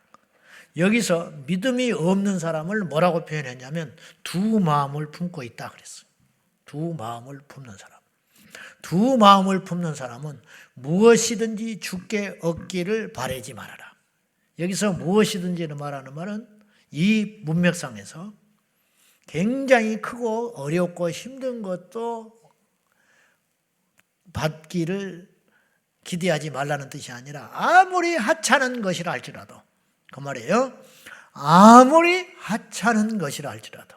여기서 믿음이 없는 사람을 뭐라고 표현했냐면 두 마음을 품고 있다 그랬어요. 두 마음을 품는 사람. 두 마음을 품는 사람은 무엇이든지 주께 얻기를 바라지 말아라. 여기서 무엇이든지를 말하는 말은 이 문맥상에서 굉장히 크고 어렵고 힘든 것도 받기를 기대하지 말라는 뜻이 아니라 아무리 하찮은 것이라 할지라도 그 말이에요. 아무리 하찮은 것이라 할지라도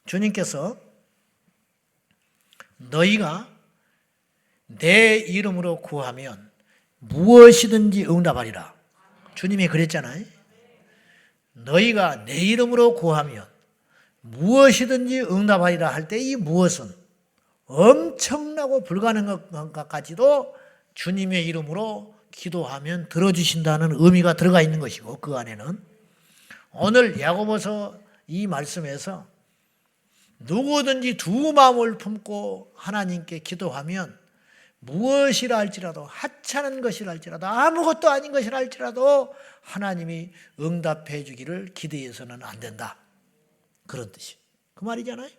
주님께서 너희가 내 이름으로 구하면 무엇이든지 응답하리라. 주님이 그랬잖아요. 너희가 내 이름으로 구하면 무엇이든지 응답하리라 할 때 이 무엇은 엄청나고 불가능한 것까지도 주님의 이름으로 기도하면 들어주신다는 의미가 들어가 있는 것이고 그 안에는 오늘 야고보서 이 말씀에서 누구든지 두 마음을 품고 하나님께 기도하면 무엇이라 할지라도 하찮은 것이라 할지라도 아무것도 아닌 것이라 할지라도 하나님이 응답해 주기를 기대해서는 안 된다. 그런 뜻이. 그 말이잖아요.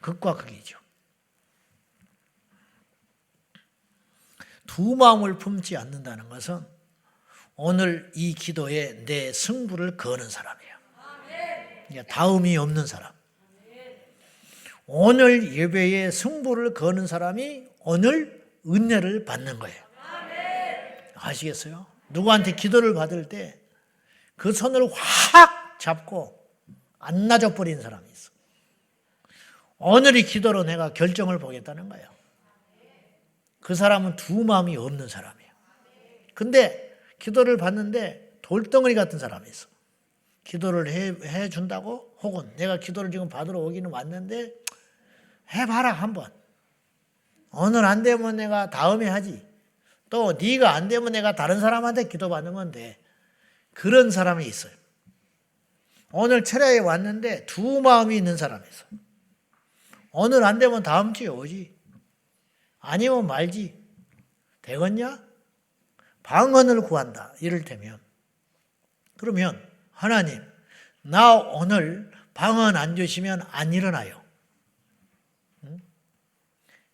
극과 극이죠. 두 마음을 품지 않는다는 것은 오늘 이 기도에 내 승부를 거는 사람이에요. 그러니까 다음이 없는 사람. 오늘 예배에 승부를 거는 사람이 오늘 은혜를 받는 거예요. 아시겠어요? 누구한테 기도를 받을 때 그 손을 확 잡고 안 놔줘버린 사람이 있어. 오늘의 기도로 내가 결정을 보겠다는 거예요. 그 사람은 두 마음이 없는 사람이에요. 근데 기도를 받는데 돌덩어리 같은 사람이 있어. 기도를 해준다고 혹은 내가 기도를 지금 받으러 오기는 왔는데 해봐라 한번. 오늘 안 되면 내가 다음에 하지. 또 네가 안 되면 내가 다른 사람한테 기도받으면 돼. 그런 사람이 있어요. 오늘 철야에 왔는데 두 마음이 있는 사람이 있어요. 오늘 안 되면 다음 주에 오지. 아니면 말지. 되겠냐? 방언을 구한다. 이를테면. 그러면 하나님, 나 오늘 방언 안 주시면 안 일어나요.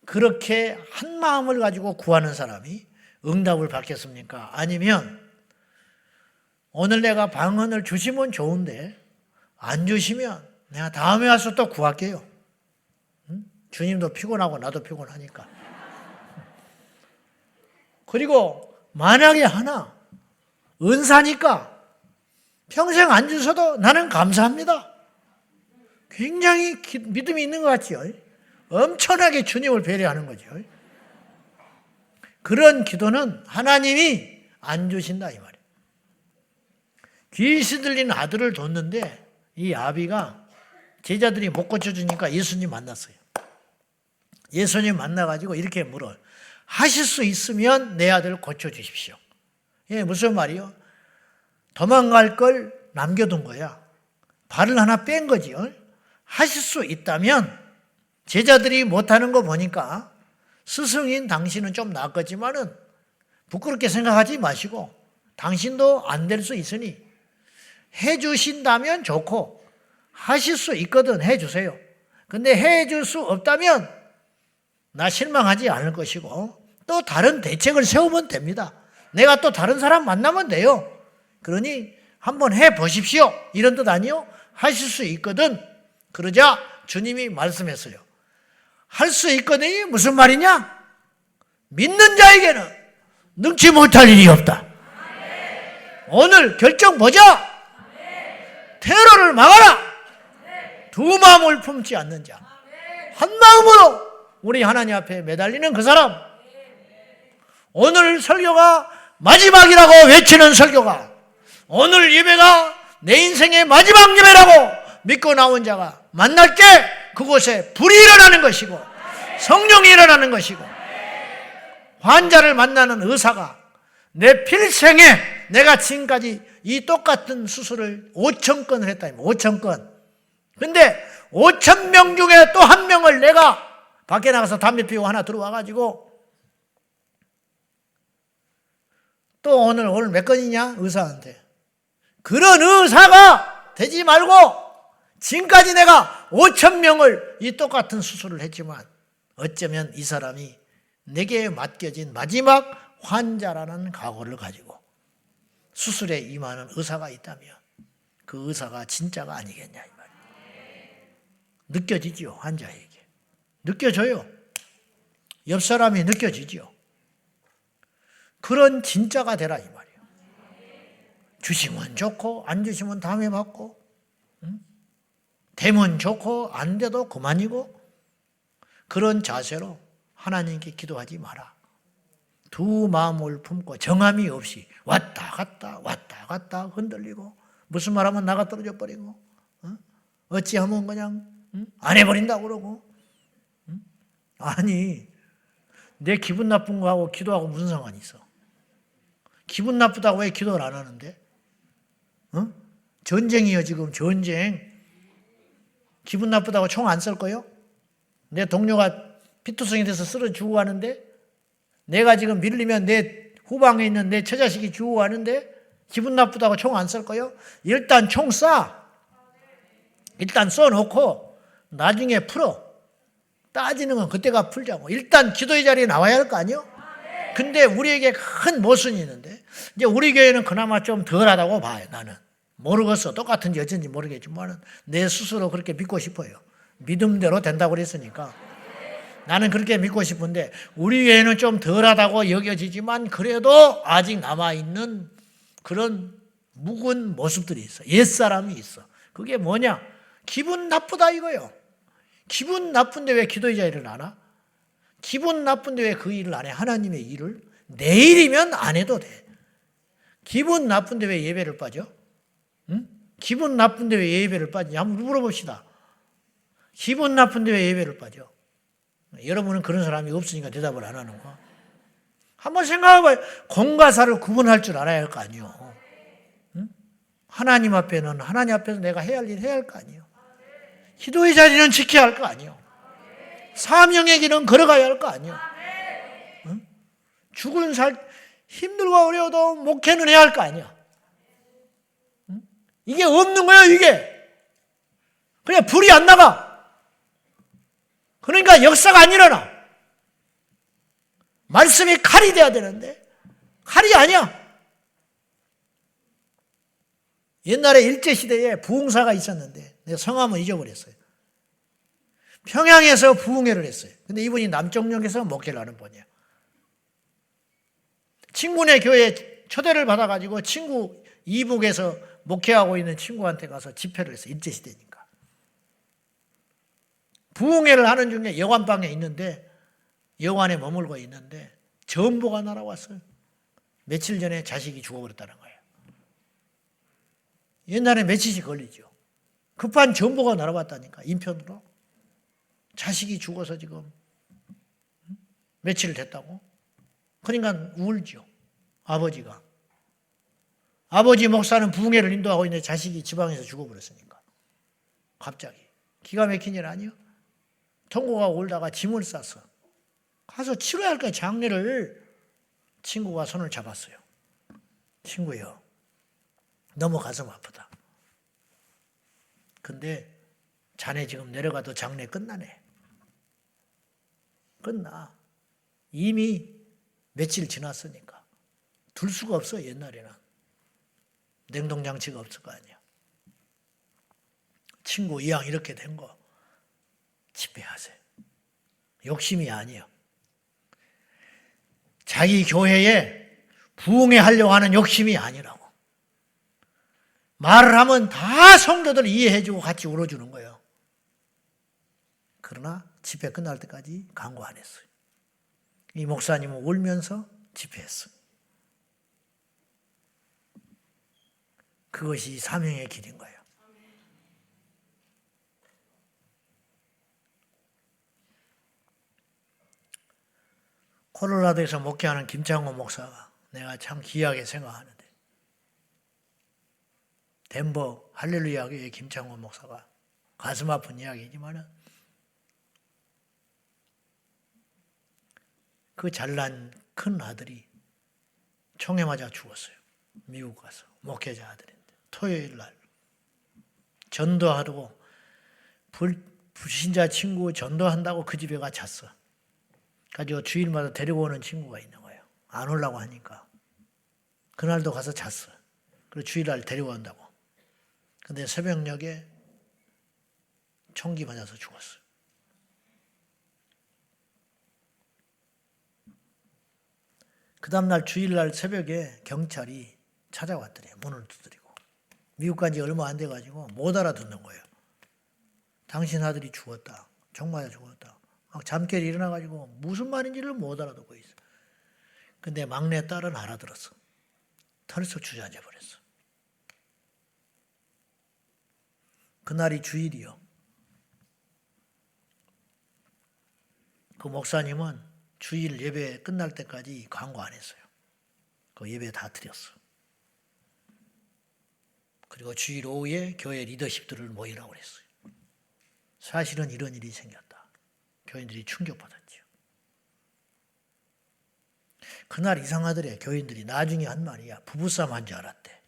그렇게 한 마음을 가지고 구하는 사람이 응답을 받겠습니까? 아니면 오늘 내가 방언을 주시면 좋은데 안 주시면 내가 다음에 와서 또 구할게요. 주님도 피곤하고 나도 피곤하니까. 그리고 만약에 하나 은사니까 평생 안 주셔도 나는 감사합니다. 굉장히 믿음이 있는 것 같지요. 엄청나게 주님을 배려하는 거죠. 그런 기도는 하나님이 안 주신다 이 말이에요. 귀신 들린 아들을 뒀는데 이 아비가 제자들이 못 고쳐주니까 예수님 만났어요. 예수님 만나가지고 이렇게 물어요. 하실 수 있으면 내 아들 고쳐주십시오. 예, 무슨 말이요? 도망갈 걸 남겨둔 거야. 발을 하나 뺀 거지요. 하실 수 있다면 제자들이 못하는 거 보니까 스승인 당신은 좀 낫겠지만은 부끄럽게 생각하지 마시고 당신도 안 될 수 있으니 해주신다면 좋고 하실 수 있거든 해주세요. 근데 해줄 수 없다면 나 실망하지 않을 것이고 또 다른 대책을 세우면 됩니다. 내가 또 다른 사람 만나면 돼요. 그러니 한번 해보십시오. 이런 뜻 아니요? 하실 수 있거든. 그러자 주님이 말씀했어요. 할 수 있거든이 무슨 말이냐? 믿는 자에게는 능치 못할 일이 없다. 오늘 결정 보자. 테러를 막아라. 두 마음을 품지 않는 자. 한 마음으로 우리 하나님 앞에 매달리는 그 사람. 오늘 설교가 마지막이라고 외치는 설교가, 오늘 예배가 내 인생의 마지막 예배라고 믿고 나온 자가 만날 때 그곳에 불이 일어나는 것이고 성령이 일어나는 것이고, 환자를 만나는 의사가 내 필생에 내가 지금까지 이 똑같은 수술을 5,000건을 했다니, 5,000건. 근데 5,000명 중에 또 한 명을 내가 밖에 나가서 담배 피우고 하나 들어와가지고 또 오늘 몇 건이냐? 의사한테. 그런 의사가 되지 말고 지금까지 내가 5,000명을 이 똑같은 수술을 했지만 어쩌면 이 사람이 내게 맡겨진 마지막 환자라는 각오를 가지고 수술에 임하는 의사가 있다면 그 의사가 진짜가 아니겠냐 이 말이에요. 느껴지죠, 환자에게. 느껴져요. 옆 사람이 느껴지죠. 그런 진짜가 되라 이 말이에요. 주시면 좋고 안 주시면 다음에 받고, 되면 좋고 안 돼도 그만이고, 그런 자세로 하나님께 기도하지 마라. 두 마음을 품고 정함이 없이 왔다 갔다 흔들리고, 무슨 말하면 나가 떨어져 버리고, 어찌하면 그냥 안 해버린다고 그러고. 아니, 내 기분 나쁜 거하고 기도하고 무슨 상관이 있어? 기분 나쁘다고 왜 기도를 안 하는데? 전쟁이요 지금, 전쟁. 기분 나쁘다고 총 안 쏠 거요? 내 동료가 피투성이 돼서 쓰러 죽어가는데, 내가 지금 밀리면 내 후방에 있는 내 처자식이 죽어가는데 기분 나쁘다고 총 안 쏠 거요? 일단 총 쏴. 일단 쏘놓고 나중에 풀어. 따지는 건 그때가 풀자고. 일단 기도의 자리에 나와야 할 거 아니요? 근데 우리에게 큰 모순이 있는데, 이제 우리 교회는 그나마 좀 덜하다고 봐요. 나는 모르겠어. 똑같은지 어쩐지 모르겠지만 내 스스로 그렇게 믿고 싶어요. 믿음대로 된다고 그랬으니까 나는 그렇게 믿고 싶은데, 우리 교회는 좀 덜하다고 여겨지지만 그래도 아직 남아있는 그런 묵은 모습들이 있어. 옛사람이 있어. 그게 뭐냐? 기분 나쁘다 이거요. 기분 나쁜데 왜 기도의 자리를 안 와? 기분 나쁜데 왜 그 일을 안 해? 하나님의 일을. 내일이면 안 해도 돼. 기분 나쁜데 왜 예배를 빠져? 응? 기분 나쁜데 왜 예배를 빠지냐? 한번 물어봅시다. 기분 나쁜데 왜 예배를 빠져? 여러분은 그런 사람이 없으니까 대답을 안 하는 거. 한번 생각해봐요. 공과 사를 구분할 줄 알아야 할 거 아니에요. 응? 하나님 앞에는 하나님 앞에서 내가 해야 할 일 해야 할 거 아니에요. 기도의 자리는 지켜야 할 거 아니에요. 사명의 길은 걸어가야 할 거 아니에요. 응? 죽은 살 힘들고 어려워도 목회는 해야 할 거 아니야. 응? 이게 없는 거예요, 이게. 그냥 불이 안 나가. 그러니까 역사가 안 일어나. 말씀이 칼이 돼야 되는데 칼이 아니야. 옛날에 일제시대에 부흥사가 있었는데 내가 성함은 잊어버렸어요. 평양에서 부흥회를 했어요. 근데 이분이 남쪽역에서 목회를 하는 분이에요. 친구네 교회에 초대를 받아가지고 친구 이북에서 목회하고 있는 친구한테 가서 집회를 했어요. 일제시대니까. 부흥회를 하는 중에 여관방에 있는데, 여관에 머물고 있는데 전보가 날아왔어요. 며칠 전에 자식이 죽어버렸다는 거예요. 옛날에 며칠씩 걸리죠. 급한 전보가 날아왔다니까, 인편으로. 자식이 죽어서 지금 며칠 됐다고. 그러니까 울죠, 아버지가. 아버지 목사는 부흥회를 인도하고 있는데 자식이 지방에서 죽어버렸으니까. 갑자기. 기가 막힌 일 아니요? 통고가 울다가 짐을 쌌어. 가서 치러야 할 거야, 장례를. 친구가 손을 잡았어요. 친구요, 너무 가슴 아프다. 근데 자네 지금 내려가도 장례 끝나네. 끝나. 이미 며칠 지났으니까. 둘 수가 없어, 옛날에는. 냉동장치가 없을 거 아니야. 친구 이왕 이렇게 된 거 집회하세요. 욕심이 아니에요. 자기 교회에 부흥회 하려고 하는 욕심이 아니라고. 말을 하면 다 성도들 이해해주고 같이 울어주는 거예요. 그러나 집회 끝날 때까지 강구 안 했어요. 이 목사님은 울면서 집회했어요. 그것이 사명의 길인 거예요. 콜로라도에서 목회하는 김창호 목사가 내가 참 귀하게 생각하는데, 덴버 할렐루야 교회 김창호 목사가 가슴 아픈 이야기지만은 그 잘난 큰 아들이 총에 맞아 죽었어요. 미국 가서 목회자 아들인데 토요일 날 전도하고 불신자 친구 전도한다고 그 집에 가 잤어. 가지고 주일마다 데리고 오는 친구가 있는 거예요. 안 오려고 하니까. 그날도 가서 잤어. 그리고 주일날 데리고 온다고. 근데 새벽녘에 총기 맞아서 죽었어. 그 다음날 주일날 새벽에 경찰이 찾아왔더래요. 문을 두드리고. 미국 간 지 얼마 안 돼가지고 못 알아듣는 거예요. 당신 아들이 죽었다. 총 맞아 죽었다. 막 잠결이 일어나가지고 무슨 말인지를 못 알아듣고 있어. 근데 막내 딸은 알아들었어. 털썩 주저앉아 버렸어. 그날이 주일이요. 그 목사님은 주일 예배 끝날 때까지 강구 안 했어요. 그 예배 다 드렸어. 그리고 주일 오후에 교회 리더십들을 모이라고 그랬어요. 사실은 이런 일이 생겼다. 교인들이 충격받았죠. 그날 이상하더래. 교인들이 나중에 한 말이야. 부부싸움 한 줄 알았대.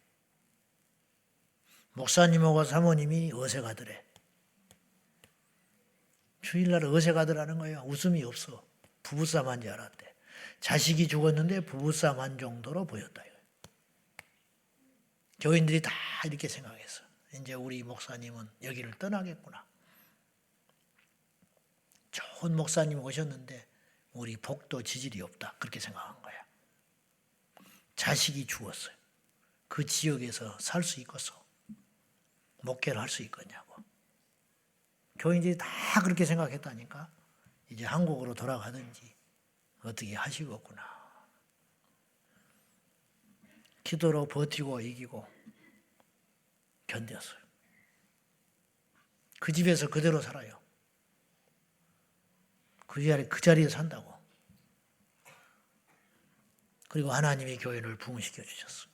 목사님하고 사모님이 어색하더래. 주일날 어색하더라는 거예요. 웃음이 없어. 부부싸움 한 줄 알았대. 자식이 죽었는데 부부싸움 한 정도로 보였다. 교인들이 다 이렇게 생각했어. 이제 우리 목사님은 여기를 떠나겠구나. 좋은 목사님 오셨는데 우리 복도 지질이 없다. 그렇게 생각한 거야. 자식이 죽었어요. 그 지역에서 살 수 있겠어? 목회를 할 수 있겠냐고. 교인들이 다 그렇게 생각했다니까. 이제 한국으로 돌아가든지 어떻게 하시겠구나. 기도로 버티고 이기고 견뎠어요. 그 집에서 그대로 살아요. 그 자리에 산다고. 그리고 하나님이 교회를 부흥시켜 주셨어.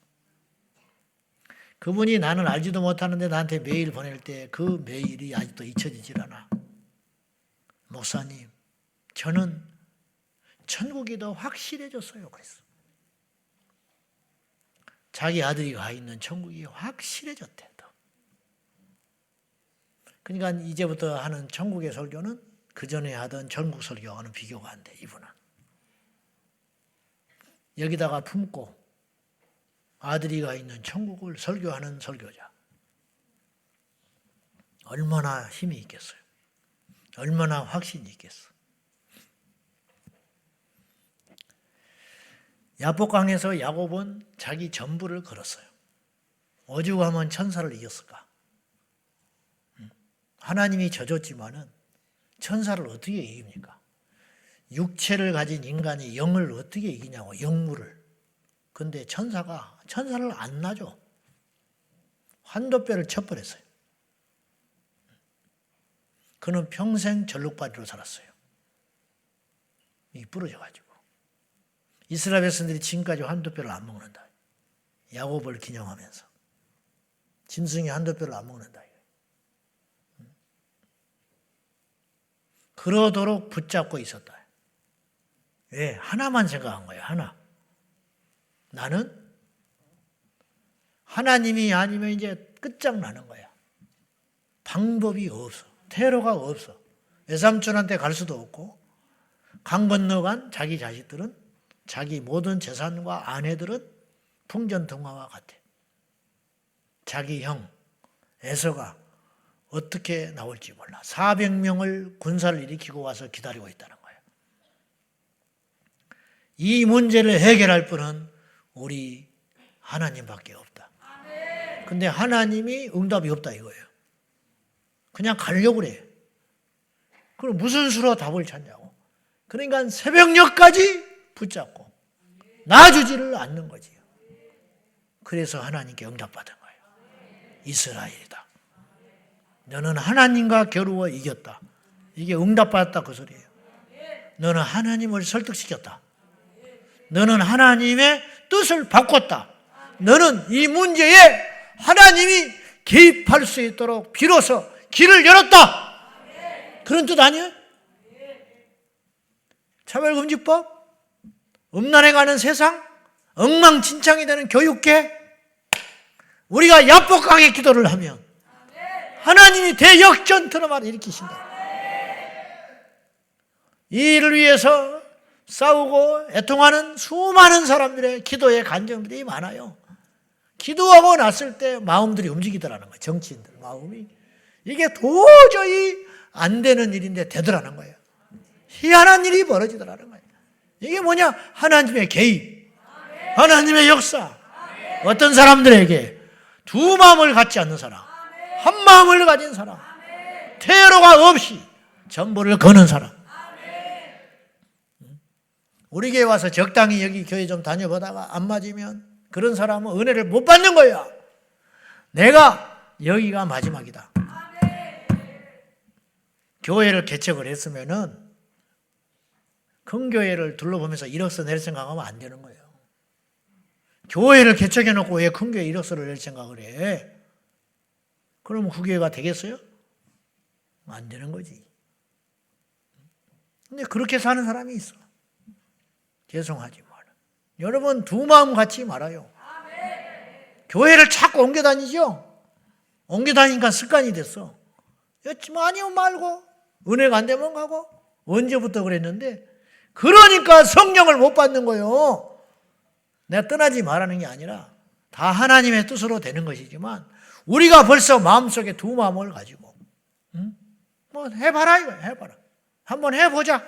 그분이 나는 알지도 못하는데 나한테 메일 보낼 때 그 메일이 아직도 잊혀지질 않아. 목사님, 저는 천국이 더 확실해졌어요. 그랬어. 자기 아들이 가 있는 천국이 확실해졌대. 더. 그러니까 이제부터 하는 천국의 설교는 그 전에 하던 전국 설교와는 비교가 안 돼. 이분은. 여기다가 품고 아들이 가 있는 천국을 설교하는 설교자. 얼마나 힘이 있겠어요. 얼마나 확신이 있겠어. 야복강에서 야곱은 자기 전부를 걸었어요. 오죽하면 천사를 이겼을까. 하나님이 져줬지만은 천사를 어떻게 이깁니까? 육체를 가진 인간이 영을 어떻게 이기냐고, 영물을. 근데 천사를 안 놔줘. 환도뼈를 쳐버렸어요. 그는 평생 절룩바리로 살았어요. 이 부러져가지고. 이스라엘 백성들이 지금까지 환도뼈를 안 먹는다. 야곱을 기념하면서. 짐승이 환도뼈를 안 먹는다. 그러도록 붙잡고 있었다. 왜? 하나만 생각한 거예요. 하나. 나는 하나님이 아니면 이제 끝장나는 거야. 방법이 없어. 퇴로가 없어. 외삼촌한테 갈 수도 없고, 강 건너간 자기 자식들은, 자기 모든 재산과 아내들은 풍전등화와 같아. 자기 형 에서가 어떻게 나올지 몰라. 400명을 군사를 일으키고 와서 기다리고 있다는 거예요. 이 문제를 해결할 분은 우리 하나님밖에 없다. 근데 하나님이 응답이 없다 이거예요. 그냥 가려고 그래. 그럼 무슨 수로 답을 찾냐고. 그러니까 새벽녘까지 붙잡고 놔주지를 않는 거지요. 그래서 하나님께 응답받은 거예요. 이스라엘이다. 너는 하나님과 겨루어 이겼다. 이게 응답받았다 그 소리예요. 너는 하나님을 설득시켰다. 너는 하나님의 뜻을 바꿨다. 너는 이 문제에 하나님이 개입할 수 있도록 비로소 길을 열었다. 그런 뜻 아니에요? 차별금지법, 음란해가는 세상, 엉망진창이 되는 교육계, 우리가 야복강의 기도를 하면 하나님이 대역전 드라마를 일으키신다. 이 일을 위해서 싸우고 애통하는 수많은 사람들의 기도의 간증들이 많아요. 기도하고 났을 때 마음들이 움직이더라는 거예요. 정치인들 마음이. 이게 도저히 안 되는 일인데 되더라는 거예요. 희한한 일이 벌어지더라는 거예요. 이게 뭐냐? 하나님의 개입, 하나님의 역사. 어떤 사람들에게 두 마음을 갖지 않는 사람, 한 마음을 가진 사람, 퇴로가 없이 전부를 거는 사람. 우리 교회 와서 적당히 여기 교회 좀 다녀보다가 안 맞으면 그런 사람은 은혜를 못 받는 거야. 내가 여기가 마지막이다. 교회를 개척을 했으면은 큰 교회를 둘러보면서 이력서 낼 생각하면 안 되는 거예요. 교회를 개척해놓고 왜 큰 교회 이력서를 낼 생각을 해? 그러면 그 교회가 되겠어요? 안 되는 거지. 근데 그렇게 사는 사람이 있어. 죄송하지만 여러분 두 마음 갖지 말아요. 교회를 자꾸 옮겨 다니죠. 옮겨 다니니까 습관이 됐어. 많이 말고 은혜가 안 되면 가고 언제부터 그랬는데 그러니까 성령을 못 받는 거예요. 내가 떠나지 말라는 게 아니라 다 하나님의 뜻으로 되는 것이지만 우리가 벌써 마음속에 두 마음을 가지고 뭐 해봐라 이거야. 해봐라. 한번 해보자.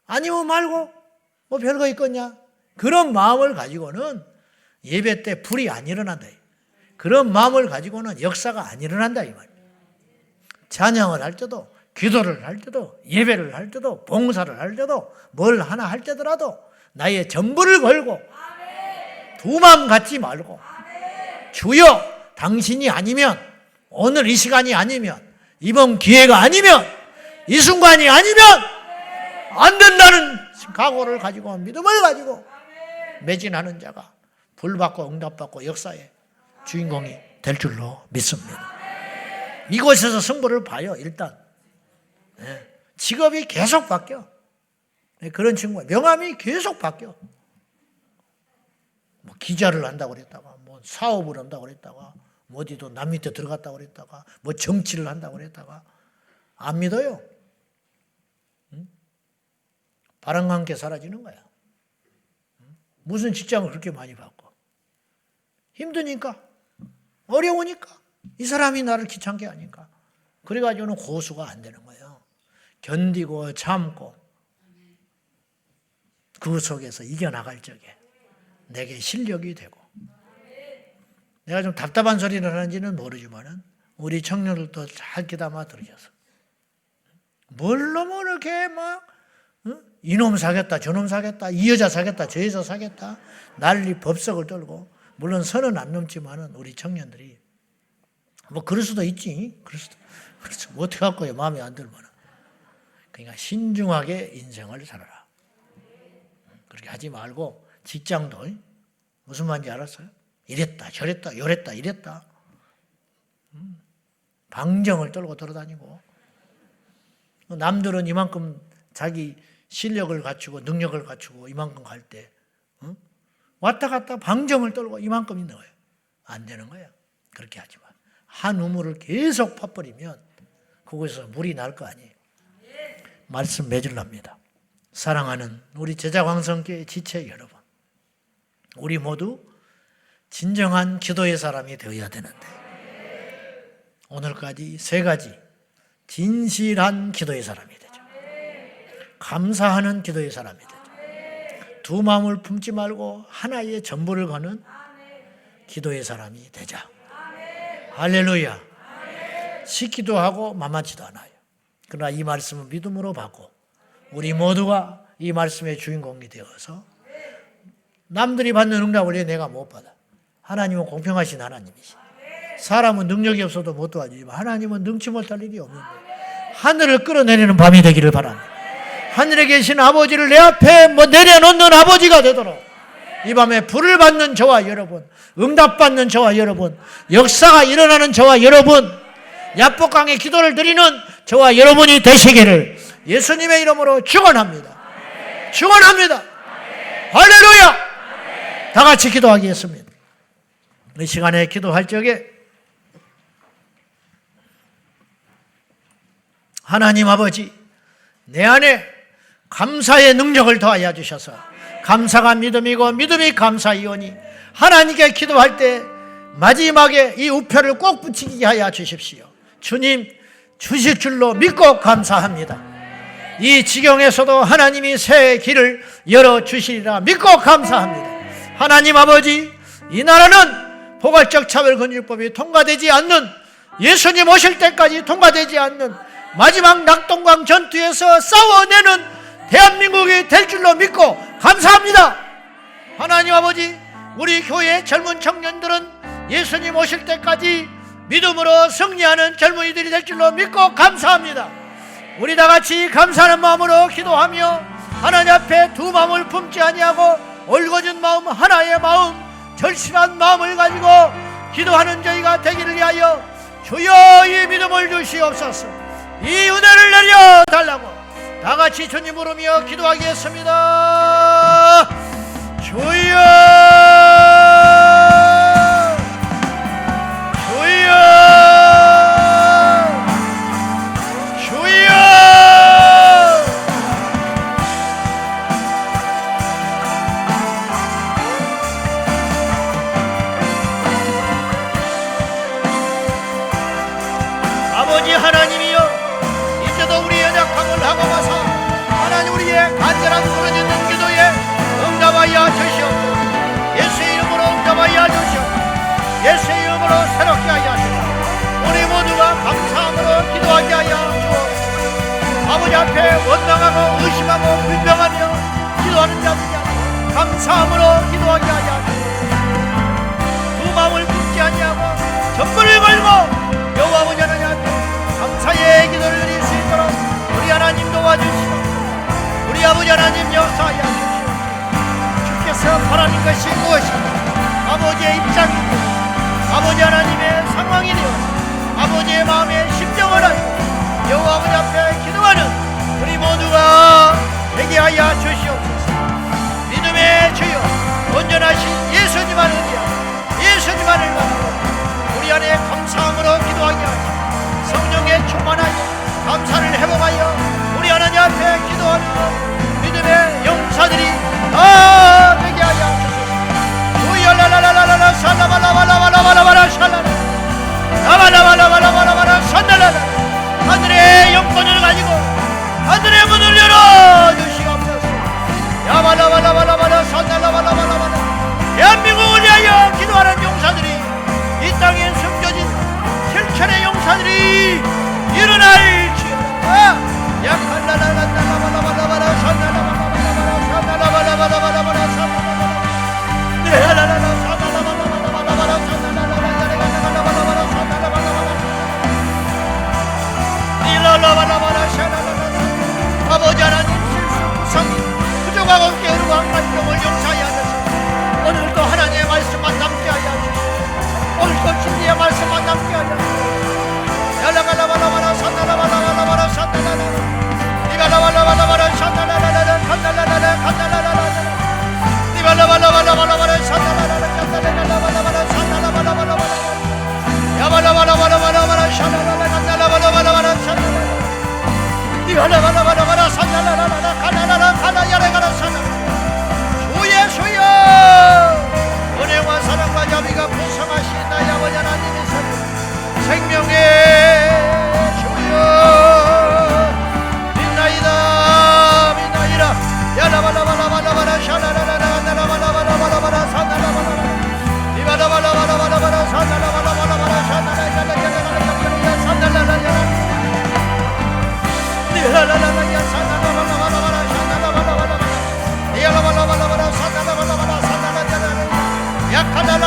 아니면 말고 뭐 별거 있겠냐. 그런 마음을 가지고는 예배 때 불이 안 일어난다. 그런 마음을 가지고는 역사가 안 일어난다 이 말이야. 찬양을 할 때도 기도를 할 때도 예배를 할 때도 봉사를 할 때도 뭘 하나 할 때더라도 나의 전부를 걸고 두 마음 갖지 말고 주여 당신이 아니면 오늘 이 시간이 아니면 이번 기회가 아니면 이 순간이 아니면 안 된다는 각오를 가지고 믿음을 가지고 매진하는 자가 불받고 응답받고 역사의 주인공이 될 줄로 믿습니다. 이곳에서 승부를 봐요. 일단 직업이 계속 바뀌어. 그런 친구가 명함이 계속 바뀌어. 뭐 기자를 한다고 그랬다가 뭐 사업을 한다고 그랬다가 뭐 어디도 남 밑에 들어갔다고 그랬다가 뭐 정치를 한다고 그랬다가 안 믿어요. 바람과 함께 사라지는 거야. 무슨 직장을 그렇게 많이 바꿔? 힘드니까, 어려우니까, 이 사람이 나를 귀찮게 하니까. 그래가지고는 고수가 안 되는 거예요. 견디고 참고 그 속에서 이겨나갈 적에 내게 실력이 되고. 내가 좀 답답한 소리를 하는지는 모르지만은 우리 청년들도 잘 귀담아 들으셔서 뭘로 뭐 이렇게 막 이놈 사겠다 저놈 사겠다 이 여자 사겠다 저 여자 사겠다 난리 법석을 떨고 물론 선은 안 넘지만은 우리 청년들이 뭐 그럴 수도 있지. 그럴 수도 그렇죠. 뭐 어떻게 할 거예요. 마음에 안 들면. 그러니까 신중하게 인생을 살아라. 그렇게 하지 말고 직장도 무슨 말인지 알았어요? 이랬다 저랬다 요랬다 이랬다 방정을 떨고 돌아다니고 남들은 이만큼 자기 실력을 갖추고 능력을 갖추고 이만큼 갈 때 왔다 갔다 방정을 떨고 이만큼 있는 거예요. 안 되는 거예요. 그렇게 하지 마. 한 우물을 계속 파버리면 그곳에서 물이 날 거 아니에요. 말씀 맺으랍니다. 사랑하는 우리 제자광성교회 지체 여러분, 우리 모두 진정한 기도의 사람이 되어야 되는데 오늘까지 세 가지 진실한 기도의 사람이 되죠. 감사하는 기도의 사람이 되죠. 두 마음을 품지 말고 하나의 전부를 거는 기도의 사람이 되자. 할렐루야. 시키도 하고 만만치도 않아요. 그러나 이 말씀은 믿음으로 받고 우리 모두가 이 말씀의 주인공이 되어서 남들이 받는 응답을 왜 내가 못 받아? 하나님은 공평하신 하나님이시. 사람은 능력이 없어도 못 도와주지만 하나님은 능치 못할 일이 없는데 하늘을 끌어내리는 밤이 되기를 바랍니다. 하늘에 계신 아버지를 내 앞에 내려놓는 아버지가 되도록 이 밤에 불을 받는 저와 여러분, 응답받는 저와 여러분, 역사가 일어나는 저와 여러분, 야복강의 기도를 드리는 저와 여러분이 되시기를 예수님의 이름으로 축원합니다. 축원합니다. 할렐루야. 다 같이 기도하겠습니다. 이 시간에 기도할 적에 하나님 아버지, 내 안에 감사의 능력을 더하여 주셔서 감사가 믿음이고 믿음이 감사이오니 하나님께 기도할 때 마지막에 이 우표를 꼭 붙이게 하여 주십시오. 주님 주실 줄로 믿고 감사합니다. 이 지경에서도 하나님이 새 길을 열어주시리라 믿고 감사합니다. 하나님 아버지, 이 나라는 포괄적 차별금지법이 통과되지 않는, 예수님 오실 때까지 통과되지 않는 마지막 낙동강 전투에서 싸워내는 대한민국이 될 줄로 믿고 감사합니다. 하나님 아버지, 우리 교회 젊은 청년들은 예수님 오실 때까지 믿음으로 승리하는 젊은이들이 될 줄로 믿고 감사합니다. 우리 다 같이 감사하는 마음으로 기도하며 하나님 앞에 두 마음을 품지 아니하고 올곧은 마음, 하나의 마음, 절실한 마음을 가지고 기도하는 저희가 되기를 위하여 주여 이 믿음을 주시옵소서. 이 은혜를 내려달라고 다 같이 주님 부르며 기도하겠습니다. 주여, 주여, 주여. 아버지 하나님이여, 이제도 우리의 연약함을 하고 가서 하나님 우리의 간절한 부르짖는 기도에 응답하여 주시옵소서. 예수의 이름으로 응답하여 주시옵소서. 예수의 이름으로 새롭게 하여 주시옵소서. 우리 모두가 감사함으로 기도하게 하여 주옵소서. 아버지 앞에 원망하고 의심하고 불평하며 기도하는 자들이 아니라 감사함으로 기도하게 하여 주옵소서. 두 마음을 품지 아니하고 전부를 걸고 여호와 아버지 하나님 앞에 감사의 기도를 드릴 수 있도록 우리 하나님 도와주시고 우리 아버지 하나님 역사하여 주시옵소서. 주께서 바라는 것이 무엇인가? 아버지의 입장이고 아버지 하나님의 상황이 되어 아버지의 마음의 심정을 알고 여호와 아버지 앞에 기도하는 우리 모두가 되게 하여 주시옵소서. 믿음의 주여, 온전하신 예수님을 의지하고 예수님만을 받고 우리 안에 감사함으로 기도하게 하시고 성령에 충만하여 감사를 회복하여 우리 하나님 앞에 기도하는 믿음의 용사들이 다 되게 하여 주소서. 우야라라라라라 살라발라발라발라발라발라 살라라 라발라발라발라발라발라 산달라라. 하늘의 영권을 가지고 하늘의 문을 열어주시옵소서. 야발라발라발라발라 산달라발라발라발라. 대한민국을 위하여 기도하는 용사들이 이 땅에 숨겨진 실천의 용사들이 일어날지어다. 야칼라라라라라발라발라발라 산달라발라발라발라 산달라발라발라발라 아버지 하나님, 실수, 부성이 부족하고 게으르고 악한 종을 용서하여 주시고 오늘도 하나님의 말씀만 남게 하여 주시고 오늘도 진리의 말씀만 남게 하여 주시고 야라발라발라발라 산달라발라발라발라 산달라라 이발라발라발라발라 산달라라라 간달라라라 간달라라라 이발라발라발라발라발라 산달라라라 간달라라라 산달라발라발라발라 야발라발라발라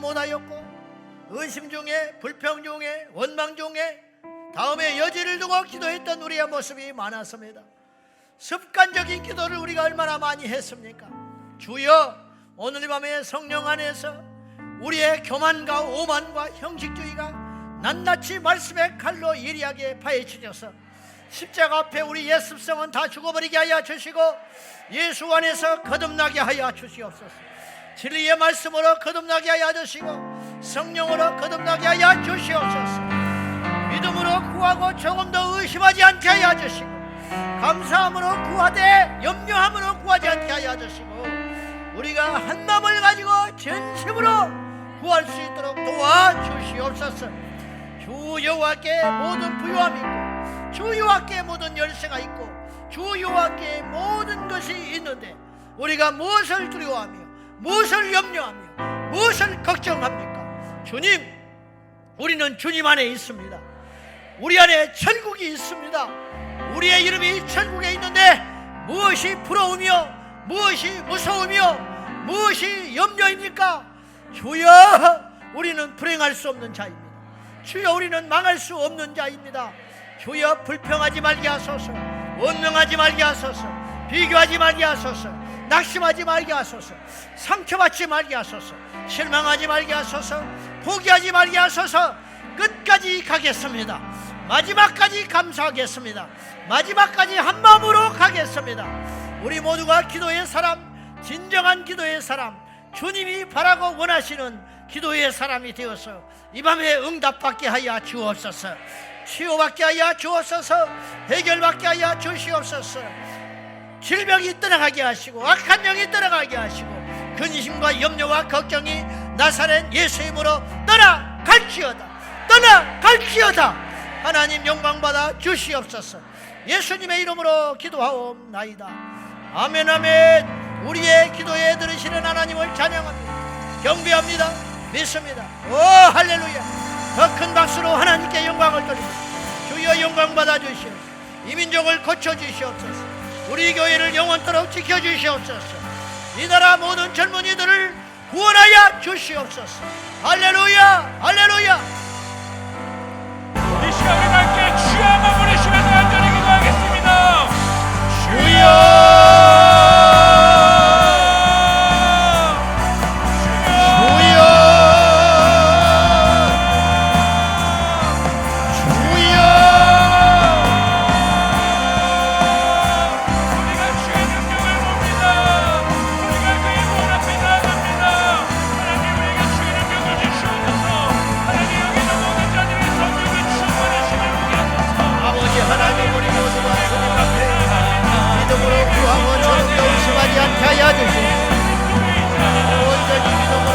못하였고 의심 중에 불평 중에 원망 중에 다음에 여지를 두고 기도했던 우리의 모습이 많았습니다. 습관적인 기도를 우리가 얼마나 많이 했습니까? 주여, 오늘 밤에 성령 안에서 우리의 교만과 오만과 형식주의가 낱낱이 말씀의 칼로 예리하게 파헤쳐져서 십자가 앞에 우리 예습성은 다 죽어버리게 하여 주시고 예수 안에서 거듭나게 하여 주시옵소서. 진리의 말씀으로 거듭나게 하여 주시고 성령으로 거듭나게 하여 주시옵소서. 믿음으로 구하고 조금 더 의심하지 않게 하여 주시고 감사함으로 구하되 염려함으로 구하지 않게 하여 주시고 우리가 한 마음을 가지고 전심으로 구할 수 있도록 도와주시옵소서. 주 여호와께 모든 부요함이 있고 주 여호와께 모든 열쇠가 있고 주 여호와께 모든 것이 있는데 우리가 무엇을 두려워하며 무엇을 염려하며 무엇을 걱정합니까? 주님, 우리는 주님 안에 있습니다. 우리 안에 천국이 있습니다. 우리의 이름이 천국에 있는데 무엇이 부러우며 무엇이 무서우며 무엇이 염려입니까? 주여, 우리는 불행할 수 없는 자입니다. 주여, 우리는 망할 수 없는 자입니다. 주여, 불평하지 말게 하소서. 원망하지 말게 하소서. 비교하지 말게 하소서. 낙심하지 말게 하소서. 상처받지 말게 하소서. 실망하지 말게 하소서. 포기하지 말게 하소서. 끝까지 가겠습니다. 마지막까지 감사하겠습니다. 마지막까지 한 마음으로 가겠습니다. 우리 모두가 기도의 사람, 진정한 기도의 사람, 주님이 바라고 원하시는 기도의 사람이 되어서 이 밤에 응답받게 하여 주옵소서. 치유받게 하여 주옵소서. 해결받게 하여 주시옵소서. 질병이 떠나가게 하시고 악한 영이 떠나가게 하시고 근심과 염려와 걱정이 나사렛 예수 이름으로 떠나갈지어다. 떠나갈지어다. 하나님 영광받아 주시옵소서. 예수님의 이름으로 기도하옵나이다. 아멘, 아멘. 우리의 기도에 들으시는 하나님을 찬양합니다. 경배합니다. 믿습니다. 오, 할렐루야. 더 큰 박수로 하나님께 영광을 돌립니다. 주여, 영광 받아 주시옵소서. 이 민족을 고쳐 주시옵소서. 우리 교회를 영원토록 지켜 주시옵소서. 이 나라 모든 젊은이들을 구원하여 주시옵소서. 할렐루야, 할렐루야. 이 시간에 함께 주여 한번 부르시면서 간절히 기도하겠습니다. 주여, 하여 주시옵소서. 온전히 믿음으로